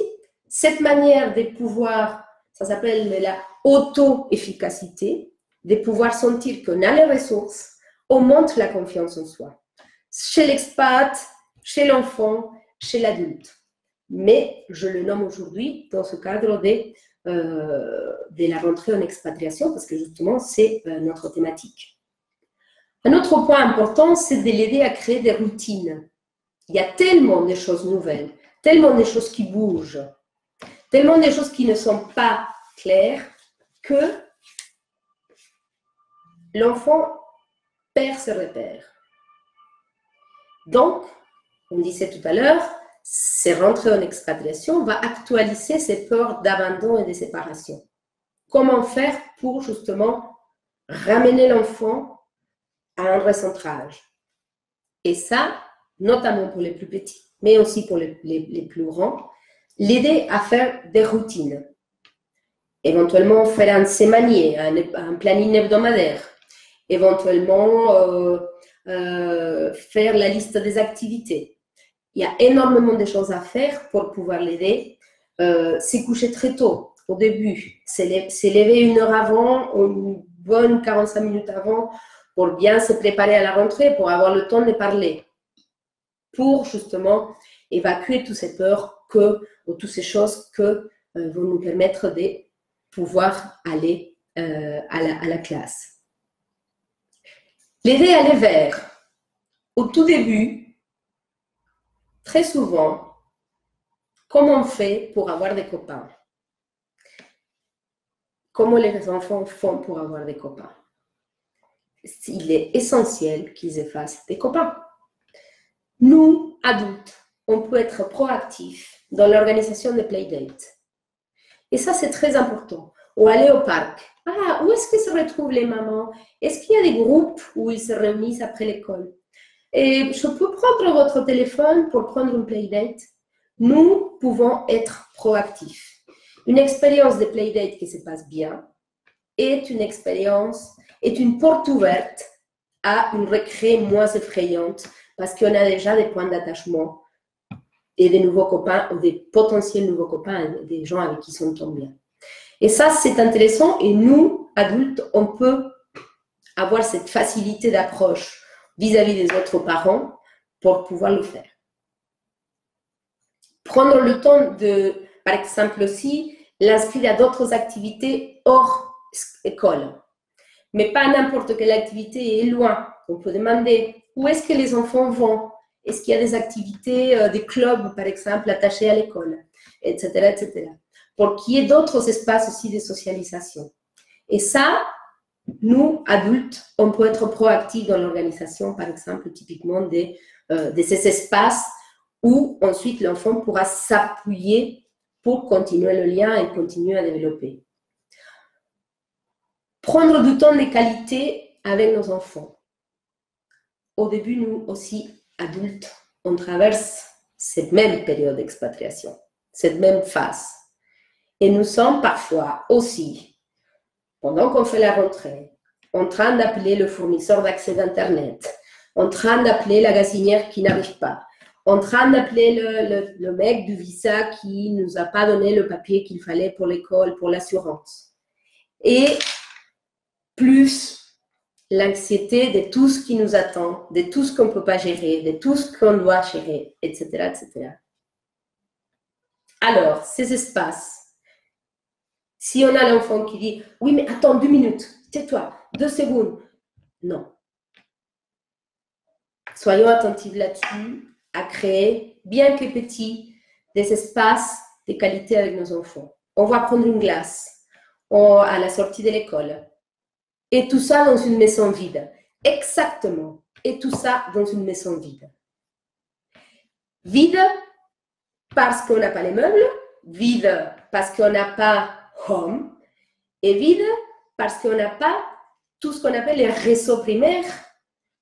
cette manière de pouvoir, ça s'appelle la auto-efficacité, de pouvoir sentir qu'on a les ressources, augmente la confiance en soi. Chez l'expat, chez l'enfant, chez l'adulte. Mais je le nomme aujourd'hui dans ce cadre de la rentrée en expatriation, parce que justement, c'est notre thématique. Un autre point important, c'est de l'aider à créer des routines. Il y a tellement de choses nouvelles, tellement de choses qui bougent, tellement de choses qui ne sont pas claires que l'enfant perd ses repères. Donc, on disait tout à l'heure, ces rentrées en expatriation va actualiser ces peurs d'abandon et de séparation. Comment faire pour justement ramener l'enfant à un recentrage? Et ça, notamment pour les plus petits, mais aussi pour les plus grands, l'aider à faire des routines. Éventuellement faire un sémanier, un planning hebdomadaire. Éventuellement faire la liste des activités. Il y a énormément de choses à faire pour pouvoir l'aider. Se coucher très tôt, au début. S'élever 1 heure avant, une bonne 45 minutes avant, pour bien se préparer à la rentrée, pour avoir le temps de parler. Pour justement évacuer toutes ces peurs ou toutes ces choses que vont nous permettre de pouvoir aller à la classe. L'aider à aller vers. Au tout début, très souvent, comment on fait pour avoir des copains? Comment les enfants font pour avoir des copains? Il est essentiel qu'ils fassent des copains. Nous, adultes, on peut être proactifs dans l'organisation des playdates. Et ça, c'est très important. Ou aller au parc. Ah, où est-ce que se retrouvent les mamans? Est-ce qu'il y a des groupes où ils se réunissent après l'école? Et je peux prendre votre téléphone pour prendre une playdate. Nous pouvons être proactifs. Une expérience de playdate qui se passe bien est une porte ouverte à une récré moins effrayante parce qu'on a déjà des points d'attachement et des nouveaux copains ou des potentiels nouveaux copains, des gens avec qui on s'entend bien. Et ça, c'est intéressant et nous, adultes, on peut avoir cette facilité d'approche vis-à-vis des autres parents pour pouvoir le faire. Prendre le temps de, par exemple aussi, l'inscrire à d'autres activités hors école. Mais pas n'importe quelle activité est loin. On peut demander où est-ce que les enfants vont. Est-ce qu'il y a des activités, des clubs, par exemple, attachés à l'école, etc., etc. Pour qu'il y ait d'autres espaces aussi de socialisation. Et ça, nous, adultes, on peut être proactifs dans l'organisation, par exemple, typiquement de ces espaces où ensuite l'enfant pourra s'appuyer pour continuer le lien et continuer à développer. Prendre du temps de qualité avec nos enfants. Au début, nous aussi, adultes, on traverse cette même période d'expatriation, cette même phase. Et nous sommes parfois aussi, pendant qu'on fait la rentrée, en train d'appeler le fournisseur d'accès d'Internet, en train d'appeler la gazinière qui n'arrive pas, en train d'appeler le mec du visa qui ne nous a pas donné le papier qu'il fallait pour l'école, pour l'assurance. Et plus l'anxiété de tout ce qui nous attend, de tout ce qu'on ne peut pas gérer, de tout ce qu'on doit gérer, etc., etc. Alors, ces espaces, si on a l'enfant qui dit « Oui, mais attends 2 minutes, tais-toi, 2 secondes », non. Soyons attentifs là-dessus, à créer, bien que petits, des espaces de qualité avec nos enfants. On va prendre une glace à la sortie de l'école. Et tout ça dans une maison vide. Exactement. Et tout ça dans une maison vide. Vide parce qu'on n'a pas les meubles, vide parce qu'on n'a pas home, et vide parce qu'on n'a pas tout ce qu'on appelle les réseaux primaires,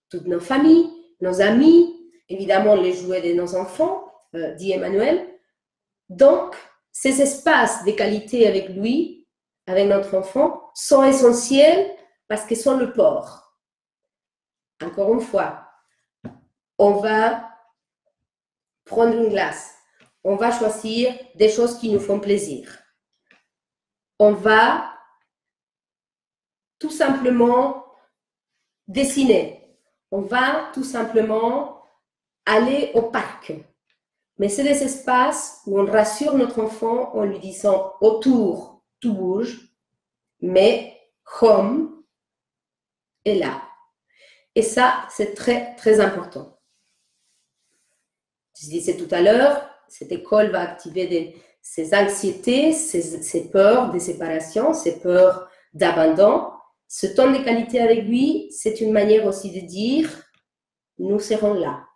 toutes nos familles, nos amis, évidemment les jouets de nos enfants, dit Emmanuel. Donc, ces espaces de qualité avec lui, avec notre enfant, sont essentiels parce qu'ils sont le port. Encore une fois, on va prendre une glace, on va choisir des choses qui nous font plaisir. On va tout simplement dessiner. On va tout simplement aller au parc. Mais c'est des espaces où on rassure notre enfant en lui disant autour, tout bouge, mais home est là. Et ça, c'est très, très important. Je disais tout à l'heure, cette école va activer ces anxiétés, ces peurs de séparation, ces peurs d'abandon. Ce temps de qualité avec lui, c'est une manière aussi de dire, nous serons là,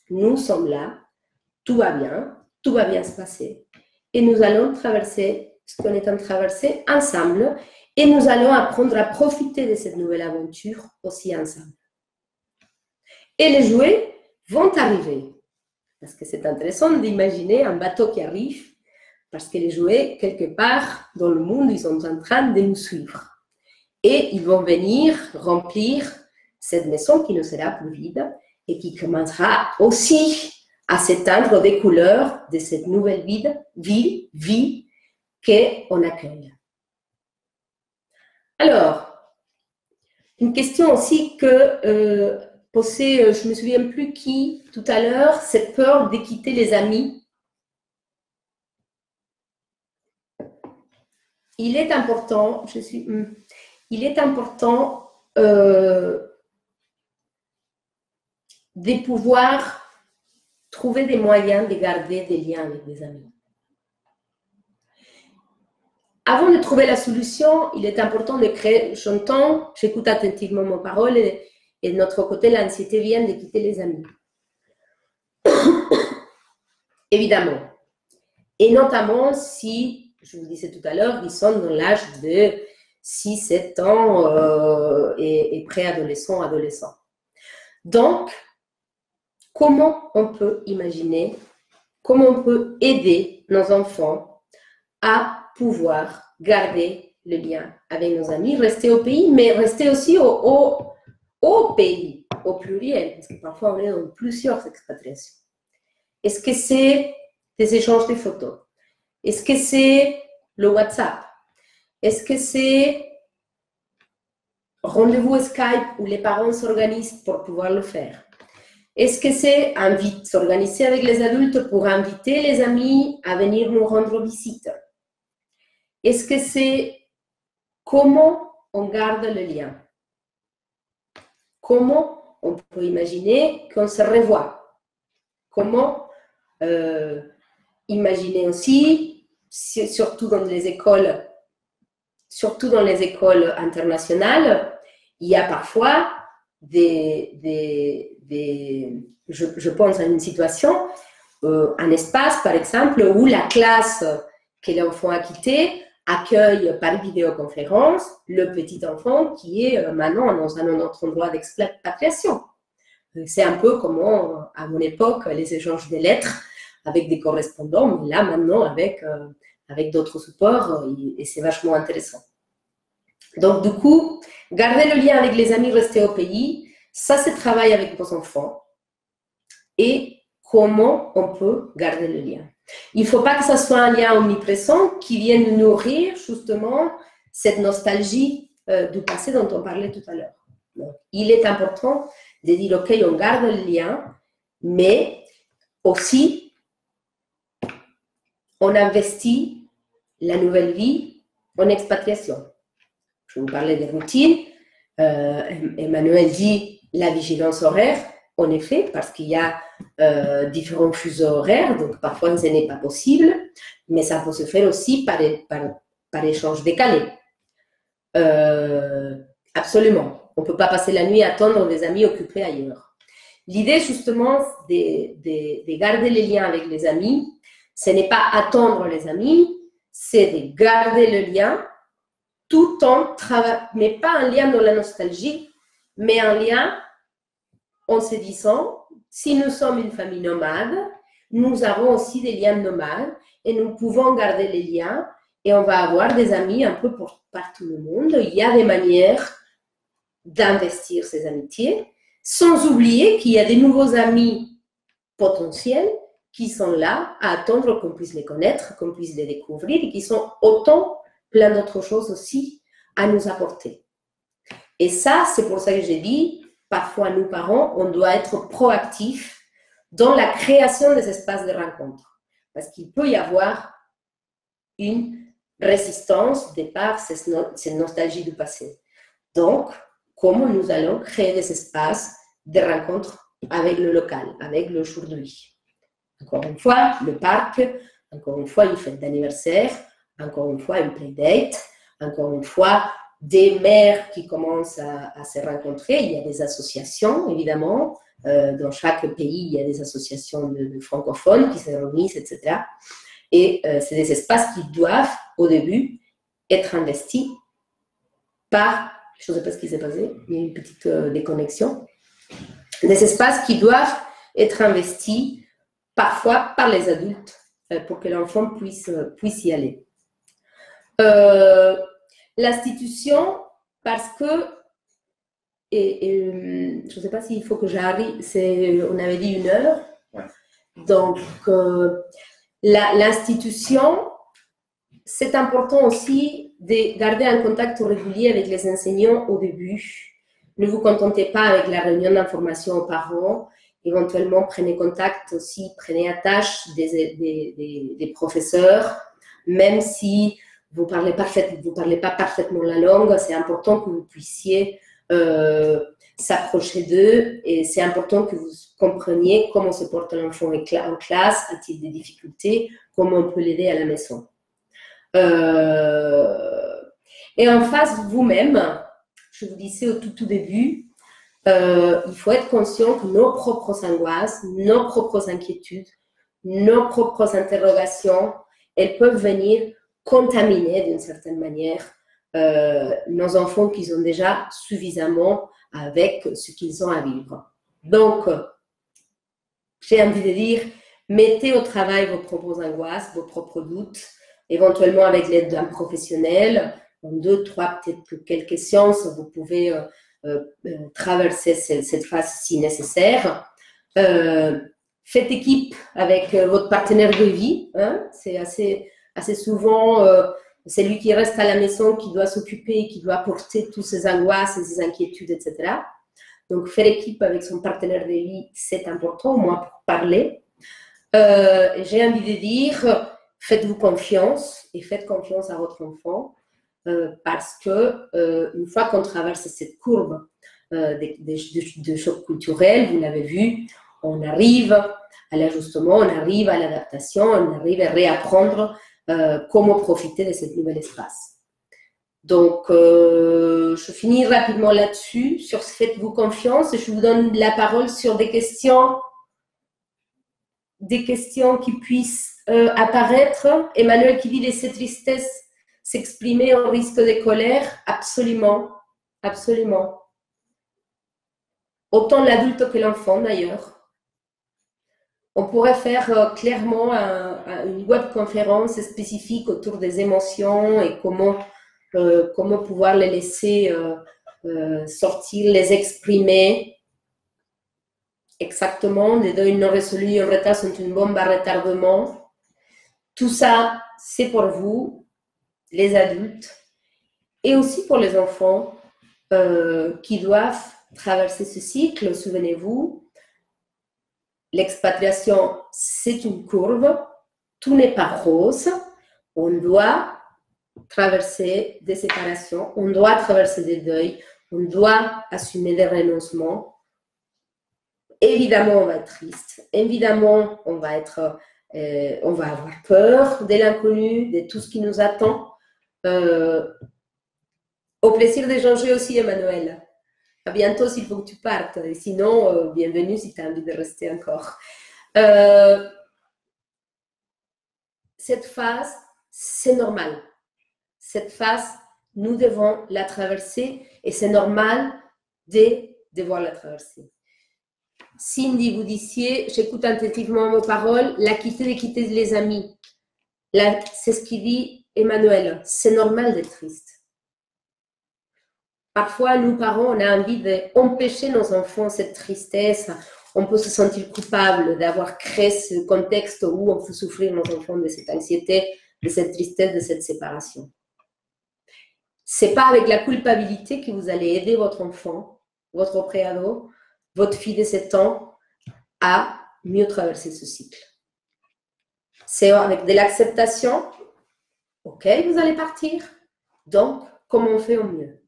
nous sommes là, tout va bien se passer. Et nous allons traverser ce qu'on est en train de traverser ensemble et nous allons apprendre à profiter de cette nouvelle aventure aussi ensemble. Et les jouets vont arriver. Parce que c'est intéressant d'imaginer un bateau qui arrive, parce que les jouets, quelque part dans le monde, ils sont en train de nous suivre. Et ils vont venir remplir cette maison qui ne sera plus vide et qui commencera aussi à s'éteindre des couleurs de cette nouvelle vie qu'on accueille. Alors, une question aussi que posée, je ne me souviens plus qui, tout à l'heure, cette peur de quitter les amis. Il est important, il est important de pouvoir trouver des moyens de garder des liens avec des amis. Avant de trouver la solution, il est important de créer, j'entends, j'écoute attentivement mes paroles et de notre côté, l'anxiété vient de quitter les amis. Évidemment. Et notamment si, je vous disais tout à l'heure, ils sont dans l'âge de 6-7 ans et préadolescents, adolescents. Donc, comment on peut imaginer, comment on peut aider nos enfants à pouvoir garder le lien avec nos amis, rester au pays, mais rester aussi au pays, au pluriel, parce que parfois on est dans plusieurs expatriations. Est-ce que c'est des échanges de photos? Est-ce que c'est le WhatsApp? Est-ce que c'est rendez-vous Skype où les parents s'organisent pour pouvoir le faire? Est-ce que c'est s'organiser avec les adultes pour inviter les amis à venir nous rendre visite? Est-ce que c'est comment on garde le lien? Comment on peut imaginer qu'on se revoit? Comment imaginer aussi, surtout dans les écoles internationales, il y a parfois je pense à une situation, un espace par exemple, où la classe que l'enfant a quittée accueille par vidéoconférence le petit enfant qui est maintenant dans un autre endroit d'expatriation. C'est un peu comme à mon époque les échanges de lettres avec des correspondants, mais là maintenant avec d'autres supports et c'est vachement intéressant. Donc du coup, garder le lien avec les amis restés au pays, ça c'est travail avec vos enfants et comment on peut garder le lien. Il ne faut pas que ce soit un lien omniprésent qui vienne nourrir justement cette nostalgie du passé dont on parlait tout à l'heure. Il est important de dire, OK, on garde le lien, mais aussi, on investit la nouvelle vie en expatriation. Je vous parlais des routines. Emmanuel dit la vigilance horaire. En effet, parce qu'il y a différents fuseaux horaires, donc parfois ce n'est pas possible, mais ça peut se faire aussi par échange décalé. Absolument. On ne peut pas passer la nuit à attendre des amis occupés ailleurs. L'idée, justement, de garder les liens avec les amis, ce n'est pas attendre les amis, c'est de garder le lien tout en travaillant, mais pas un lien dans la nostalgie, mais un lien en se disant, si nous sommes une famille nomade, nous avons aussi des liens nomades et nous pouvons garder les liens et on va avoir des amis un peu partout le monde. Il y a des manières d'investir ces amitiés, sans oublier qu'il y a des nouveaux amis potentiels qui sont là à attendre qu'on puisse les connaître, qu'on puisse les découvrir et qui sont autant plein d'autres choses aussi à nous apporter. Et ça, c'est pour ça que j'ai dit, parfois, nous, parents, on doit être proactifs dans la création des espaces de rencontre. Parce qu'il peut y avoir une résistance de par cette nostalgie du passé. Donc, comment nous allons créer des espaces de rencontre avec le local, avec l'aujourd'hui. Encore une fois, le parc, encore une fois, une fête d'anniversaire, encore une fois, une playdate, encore une fois, des mères qui commencent à se rencontrer. Il y a des associations, évidemment. Dans chaque pays, il y a des associations de francophones qui se réunissent, etc. Et c'est des espaces qui doivent, au début, être investis par, je ne sais pas ce qui s'est passé, il y a une petite déconnexion, des espaces qui doivent être investis parfois par les adultes pour que l'enfant puisse y aller. L'institution, parce que, je ne sais pas s'il faut que j'arrive, on avait dit 1 heure, donc l'institution, c'est important aussi de garder un contact régulier avec les enseignants au début. Ne vous contentez pas avec la réunion d'information aux parents, éventuellement prenez contact aussi, prenez attache des professeurs, même si vous ne parlez pas parfaitement la langue, c'est important que vous puissiez s'approcher d'eux et c'est important que vous compreniez comment se porte l'enfant en classe, a-t-il des difficultés, comment on peut l'aider à la maison. Et en face, vous-même, je vous disais au tout début, il faut être conscient que nos propres angoisses, nos propres inquiétudes, nos propres interrogations, elles peuvent venir contaminer d'une certaine manière nos enfants qui ont déjà suffisamment avec ce qu'ils ont à vivre. Donc, j'ai envie de dire, mettez au travail vos propres angoisses, vos propres doutes, éventuellement avec l'aide d'un professionnel. En 2, 3, peut-être quelques séances, vous pouvez traverser cette phase si nécessaire. Faites équipe avec votre partenaire de vie. Hein, c'est assez souvent celui qui reste à la maison, qui doit s'occuper, qui doit porter toutes ses angoisses, ses inquiétudes, etc. Donc, faire équipe avec son partenaire de vie, c'est important, au moins pour parler. J'ai envie de dire, faites-vous confiance et faites confiance à votre enfant parce que une fois qu'on traverse cette courbe de choc culturel, vous l'avez vu, on arrive à l'ajustement, on arrive à l'adaptation, on arrive à réapprendre comment profiter de ce nouvel espace. Donc, je finis rapidement là-dessus, sur faites-vous confiance, et je vous donne la parole sur des questions qui puissent apparaître. Emmanuel qui dit laisser tristesse, s'exprimer en risque de colère? Absolument, absolument. Autant l'adulte que l'enfant d'ailleurs. On pourrait faire clairement une webconférence spécifique autour des émotions et comment pouvoir les laisser sortir, les exprimer. Exactement, les deuils non résolus en retard sont une bombe à retardement. Tout ça, c'est pour vous, les adultes, et aussi pour les enfants qui doivent traverser ce cycle. Souvenez-vous, l'expatriation, c'est une courbe, tout n'est pas rose, on doit traverser des séparations, on doit traverser des deuils, on doit assumer des renoncements. Évidemment, on va être triste, évidemment, on va avoir peur de l'inconnu, de tout ce qui nous attend. Au plaisir d'échanger aussi, Emmanuel. À bientôt s'il faut que tu partes. Et sinon, bienvenue si tu as envie de rester encore. Cette phase, c'est normal. Cette phase, nous devons la traverser et c'est normal de devoir la traverser. Cindy, vous disiez, j'écoute attentivement vos paroles, la quitter les amis. C'est ce qu'il dit Emmanuel. C'est normal d'être triste. Parfois, nous, parents, on a envie d'empêcher nos enfants cette tristesse. On peut se sentir coupable d'avoir créé ce contexte où on fait souffrir nos enfants de cette anxiété, de cette tristesse, de cette séparation. Ce n'est pas avec la culpabilité que vous allez aider votre enfant, votre préado, votre fille de 7 ans à mieux traverser ce cycle. C'est avec de l'acceptation. Ok, vous allez partir. Donc, comment on fait au mieux?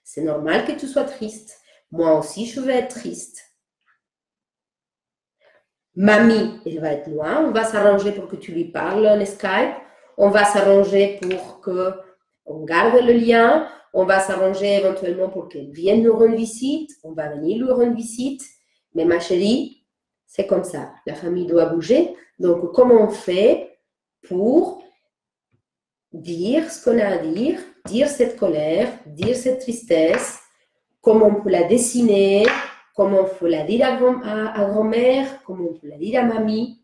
C'est normal que tu sois triste. Moi aussi, je vais être triste. Mamie, elle va être loin. On va s'arranger pour que tu lui parles en Skype. On va s'arranger pour qu'on garde le lien. On va s'arranger éventuellement pour qu'elle vienne nous rendre visite. On va venir lui rendre visite. Mais ma chérie, c'est comme ça. La famille doit bouger. Donc, comment on fait pour dire ce qu'on a à dire cette colère, dire cette tristesse, comment on peut la dessiner, comment on peut la dire à grand-mère, comment on peut la dire à mamie,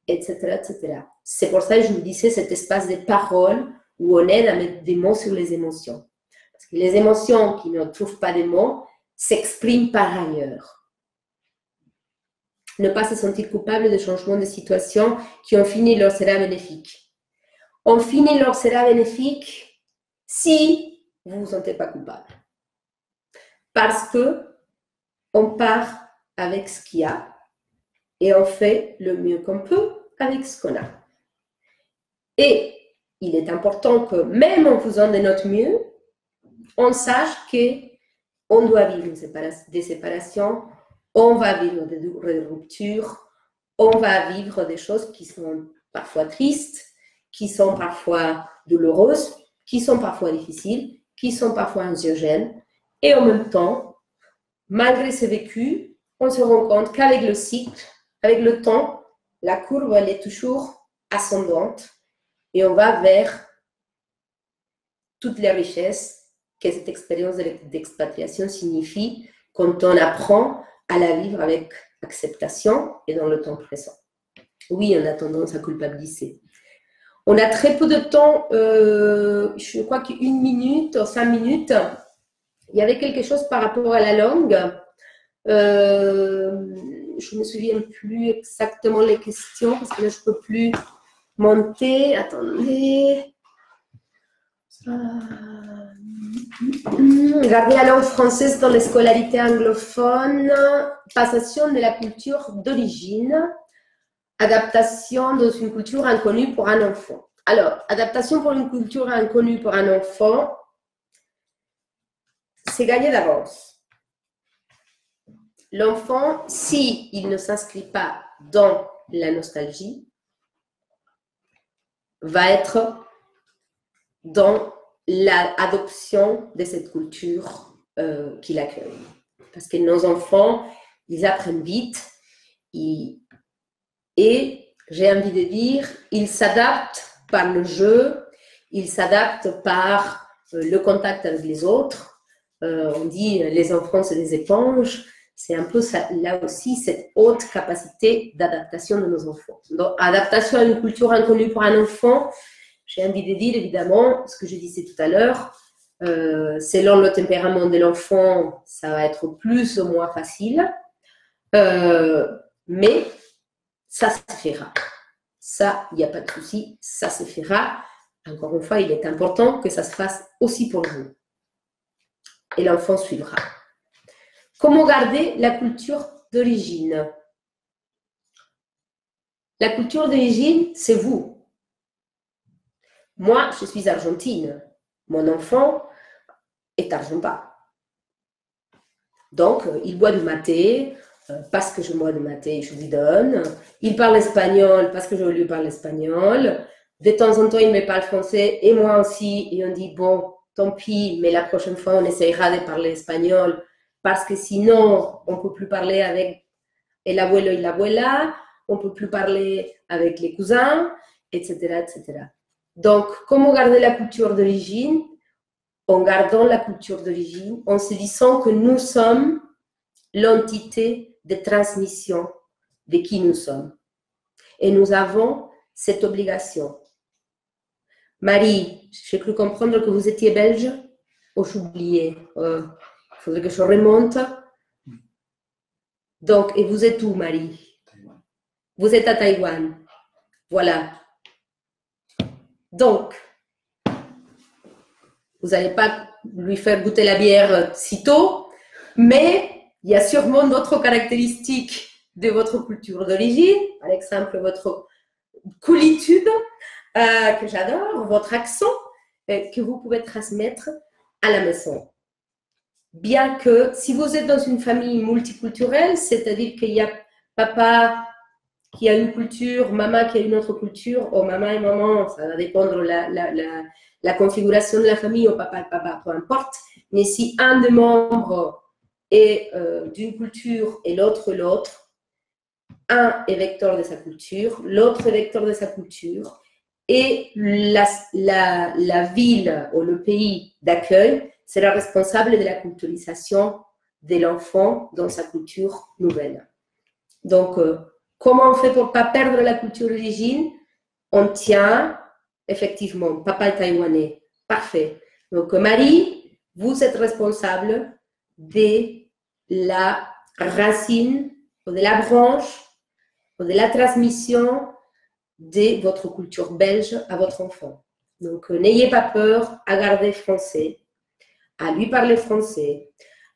etc., etc. C'est pour ça que je vous disais cet espace de parole où on aide à mettre des mots sur les émotions. Parce que les émotions qui ne trouvent pas de mots s'expriment par ailleurs. Ne pas se sentir coupable de changements de situation qui ont fini leur sera bénéfique. On finit leur sera bénéfique si vous ne vous sentez pas coupable. Parce qu'on part avec ce qu'il y a et on fait le mieux qu'on peut avec ce qu'on a. Et il est important que même en faisant de notre mieux, on sache qu'on doit vivre des séparations, on va vivre des ruptures, on va vivre des choses qui sont parfois tristes, qui sont parfois douloureuses, qui sont parfois difficiles, qui sont parfois anxiogènes. Et en même temps, malgré ce vécu, on se rend compte qu'avec le cycle, avec le temps, la courbe, elle est toujours ascendante et on va vers toutes les richesses que cette expérience d'expatriation signifie quand on apprend à la vivre avec acceptation et dans le temps présent. Oui, on a tendance à culpabiliser. On a très peu de temps, je crois qu'une minute ou 5 minutes. Il y avait quelque chose par rapport à la langue. Je ne me souviens plus exactement les questions parce que là, je ne peux plus monter. Attendez. Garder la langue française dans les scolarités anglophones. Passation de la culture d'origine. Adaptation dans une culture inconnue pour un enfant. Alors, adaptation pour une culture inconnue pour un enfant, c'est gagné d'avance. L'enfant, s'il ne s'inscrit pas dans la nostalgie, va être dans l'adoption de cette culture qu'il accueille. Parce que nos enfants, ils apprennent vite, et j'ai envie de dire, ils s'adaptent par le jeu, Il s'adapte par le contact avec les autres. On dit les enfants, c'est des éponges. C'est un peu ça, là aussi cette haute capacité d'adaptation de nos enfants. Donc, adaptation à une culture inconnue pour un enfant, j'ai envie de dire évidemment ce que je disais tout à l'heure. Selon le tempérament de l'enfant, ça va être plus ou moins facile. Mais ça se fera. Ça, il n'y a pas de souci, ça se fera. Encore une fois, il est important que ça se fasse aussi pour vous. Et l'enfant suivra. Comment garder la culture d'origine? La culture d'origine, c'est vous. Moi, je suis argentine. Mon enfant est argentin. Donc, il boit du maté, parce que je bois du maté, je lui donne. Il parle espagnol parce que je lui parle espagnol. De temps en temps, il me parle français et moi aussi. Et on dit, bon, tant pis, mais la prochaine fois, on essayera de parler espagnol parce que sinon, on ne peut plus parler avec el abuelo et l'abuela, on ne peut plus parler avec les cousins, etc., etc. Donc, comment garder la culture d'origine? En gardant la culture d'origine, en se disant que nous sommes l'entité de transmission de qui nous sommes. Et nous avons cette obligation. Marie, j'ai cru comprendre que vous étiez belge. Oh, j'ai oublié. Il faudrait que je remonte. Donc, et vous êtes où, Marie? Vous êtes à Taïwan. Voilà. Donc, vous n'allez pas lui faire goûter la bière si tôt, mais il y a sûrement d'autres caractéristiques de votre culture d'origine, par exemple votre coolitude, que j'adore, votre accent, que vous pouvez transmettre à la maison. Bien que si vous êtes dans une famille multiculturelle, c'est-à-dire qu'il y a papa qui a une culture, maman qui a une autre culture, ou maman et maman, ça va dépendre de la configuration de la famille, ou papa et papa, peu importe. Mais si un des membres est d'une culture et l'autre l'autre, un est vecteur de sa culture, l'autre est vecteur de sa culture, et la ville ou le pays d'accueil sera responsable de la culturisation de l'enfant dans sa culture nouvelle. Donc, comment on fait pour ne pas perdre la culture d'origine? On tient, effectivement, papa est taïwanais. Parfait. Donc, Marie, vous êtes responsable de la racine, ou de la branche, ou de la transmission de votre culture belge à votre enfant. Donc, n'ayez pas peur à garder français, à lui parler français,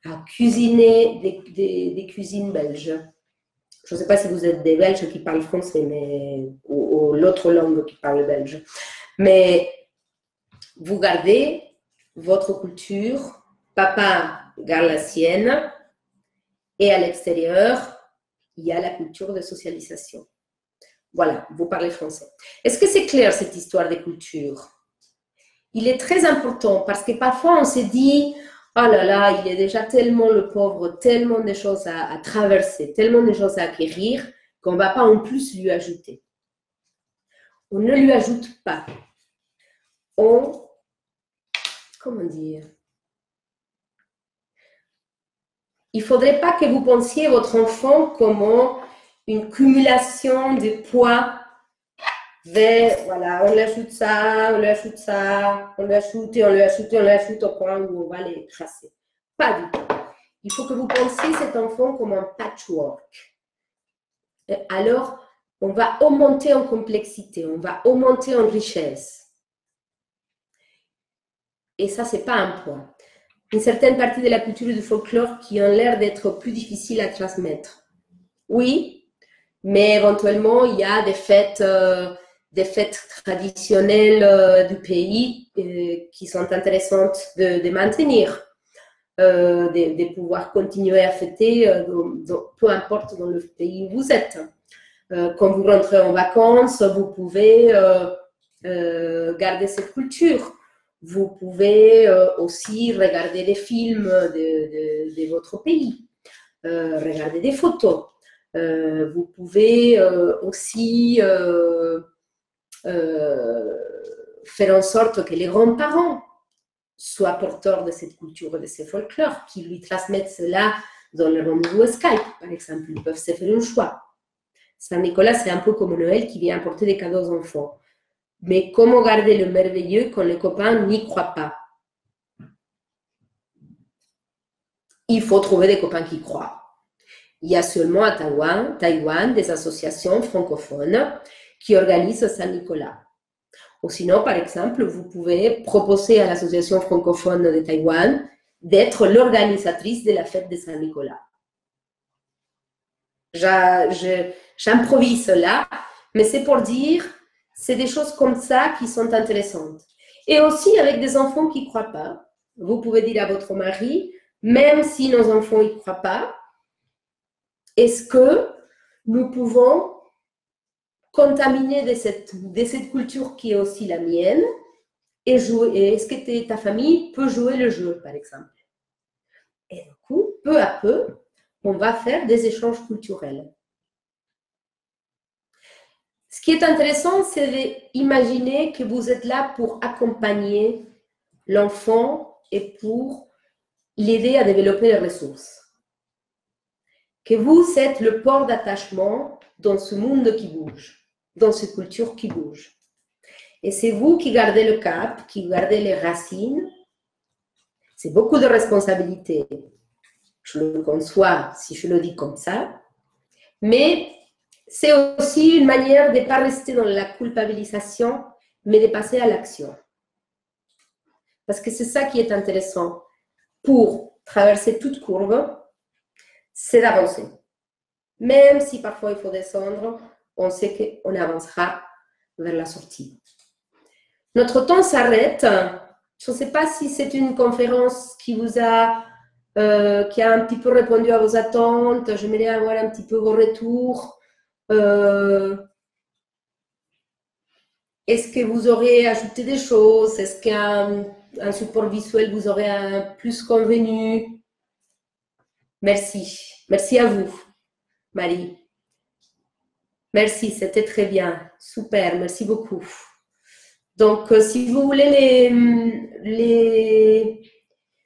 à cuisiner des cuisines belges. Je ne sais pas si vous êtes des Belges qui parlent français, mais, ou l'autre langue qui parle belge. Mais vous gardez votre culture, papa garde la sienne, et à l'extérieur, il y a la culture de socialisation. Voilà, vous parlez français. Est-ce que c'est clair cette histoire des cultures? Il est très important parce que parfois on se dit, oh là là, il y a déjà tellement le pauvre, tellement de choses à traverser, tellement de choses à acquérir, qu'on ne va pas en plus lui ajouter. On ne lui ajoute pas. Comment dire? Il ne faudrait pas que vous pensiez votre enfant comme une cumulation de poids vers, voilà, on lui ajoute ça, on lui ajoute ça, on lui ajoute et on lui ajoute et on lui ajoute au point où on va les tracer. Pas du tout. Il faut que vous pensiez cet enfant comme un patchwork. Et alors, on va augmenter en complexité, on va augmenter en richesse. Et ça, ce n'est pas un point. Une certaine partie de la culture et du folklore qui ont l'air d'être plus difficiles à transmettre. Oui, mais éventuellement, il y a des fêtes traditionnelles du pays qui sont intéressantes de maintenir, de pouvoir continuer à fêter, peu importe dans le pays où vous êtes. Quand vous rentrez en vacances, vous pouvez garder cette culture. Vous pouvez aussi regarder des films de votre pays, regarder des photos. Vous pouvez aussi faire en sorte que les grands-parents soient porteurs de cette culture et de ces folklores, qui lui transmettent cela dans le rendez-vous Skype, par exemple. Ils peuvent se faire un choix. Saint-Nicolas, c'est un peu comme Noël qui vient apporter des cadeaux aux enfants. Mais comment garder le merveilleux quand les copains n'y croient pas? Il faut trouver des copains qui croient. Il y a seulement à Taïwan des associations francophones qui organisent Saint-Nicolas. Ou sinon, par exemple, vous pouvez proposer à l'association francophone de Taïwan d'être l'organisatrice de la fête de Saint-Nicolas. J'improvise là, mais c'est pour dire, c'est des choses comme ça qui sont intéressantes. Et aussi avec des enfants qui ne croient pas. Vous pouvez dire à votre mari, même si nos enfants n'y croient pas, est-ce que nous pouvons contaminer de cette culture qui est aussi la mienne et jouer? Est-ce que ta famille peut jouer le jeu, par exemple? Et du coup, peu à peu, on va faire des échanges culturels. Ce qui est intéressant, c'est d'imaginer que vous êtes là pour accompagner l'enfant et pour l'aider à développer les ressources. Que vous êtes le port d'attachement dans ce monde qui bouge, dans cette culture qui bouge. Et c'est vous qui gardez le cap, qui gardez les racines. C'est beaucoup de responsabilités. Je le conçois si je le dis comme ça. Mais c'est aussi une manière de ne pas rester dans la culpabilisation, mais de passer à l'action. Parce que c'est ça qui est intéressant. Pour traverser toute courbe, c'est d'avancer. Même si parfois il faut descendre, on sait qu'on avancera vers la sortie. Notre temps s'arrête. Je ne sais pas si c'est une conférence qui vous a, qui a un petit peu répondu à vos attentes. J'aimerais avoir un petit peu vos retours. Est-ce que vous aurez ajouté des choses? Est-ce qu'un support visuel vous aurait plus convenu? Merci. Merci à vous, Marie. Merci, c'était très bien. Super, merci beaucoup. Donc, si vous voulez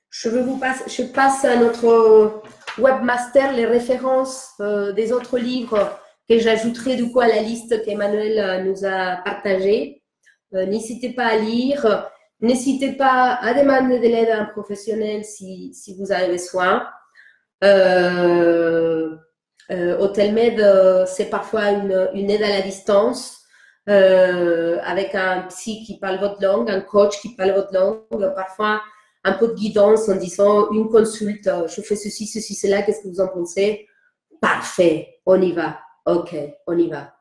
je passe à notre webmaster les références des autres livres que j'ajouterai du coup à la liste qu'Emmanuel nous a partagée. N'hésitez pas à lire. N'hésitez pas à demander de l'aide à un professionnel si vous avez besoin. HotelMed, c'est parfois une aide à la distance avec un psy qui parle votre langue, un coach qui parle votre langue, parfois un peu de guidance en disant une consulte, je fais ceci, cela, qu'est-ce que vous en pensez? Parfait, on y va. Ok, on y va.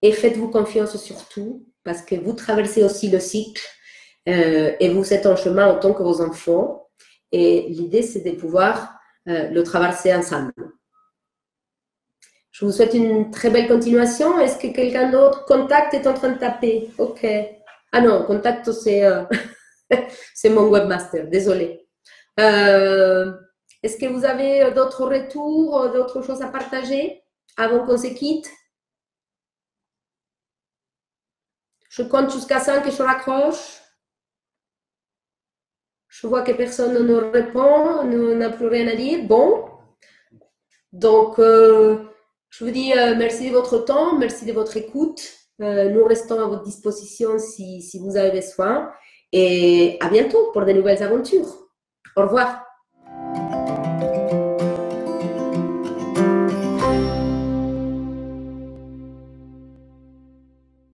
Et faites-vous confiance surtout parce que vous traversez aussi le cycle et vous êtes en chemin autant que vos enfants. Et l'idée, c'est de pouvoir le traverser ensemble. Je vous souhaite une très belle continuation. Est-ce que quelqu'un d'autre? Contact est en train de taper. Ok. Ah non, contact, c'est c'est mon webmaster. Désolé. Est-ce que vous avez d'autres retours, d'autres choses à partager avant qu'on se quitte? Je compte jusqu'à 5 et je raccroche. Je vois que personne ne nous répond, n'a plus rien à dire. Bon. Donc, je vous dis merci de votre temps, merci de votre écoute. Nous restons à votre disposition si vous avez besoin. Et à bientôt pour de nouvelles aventures. Au revoir.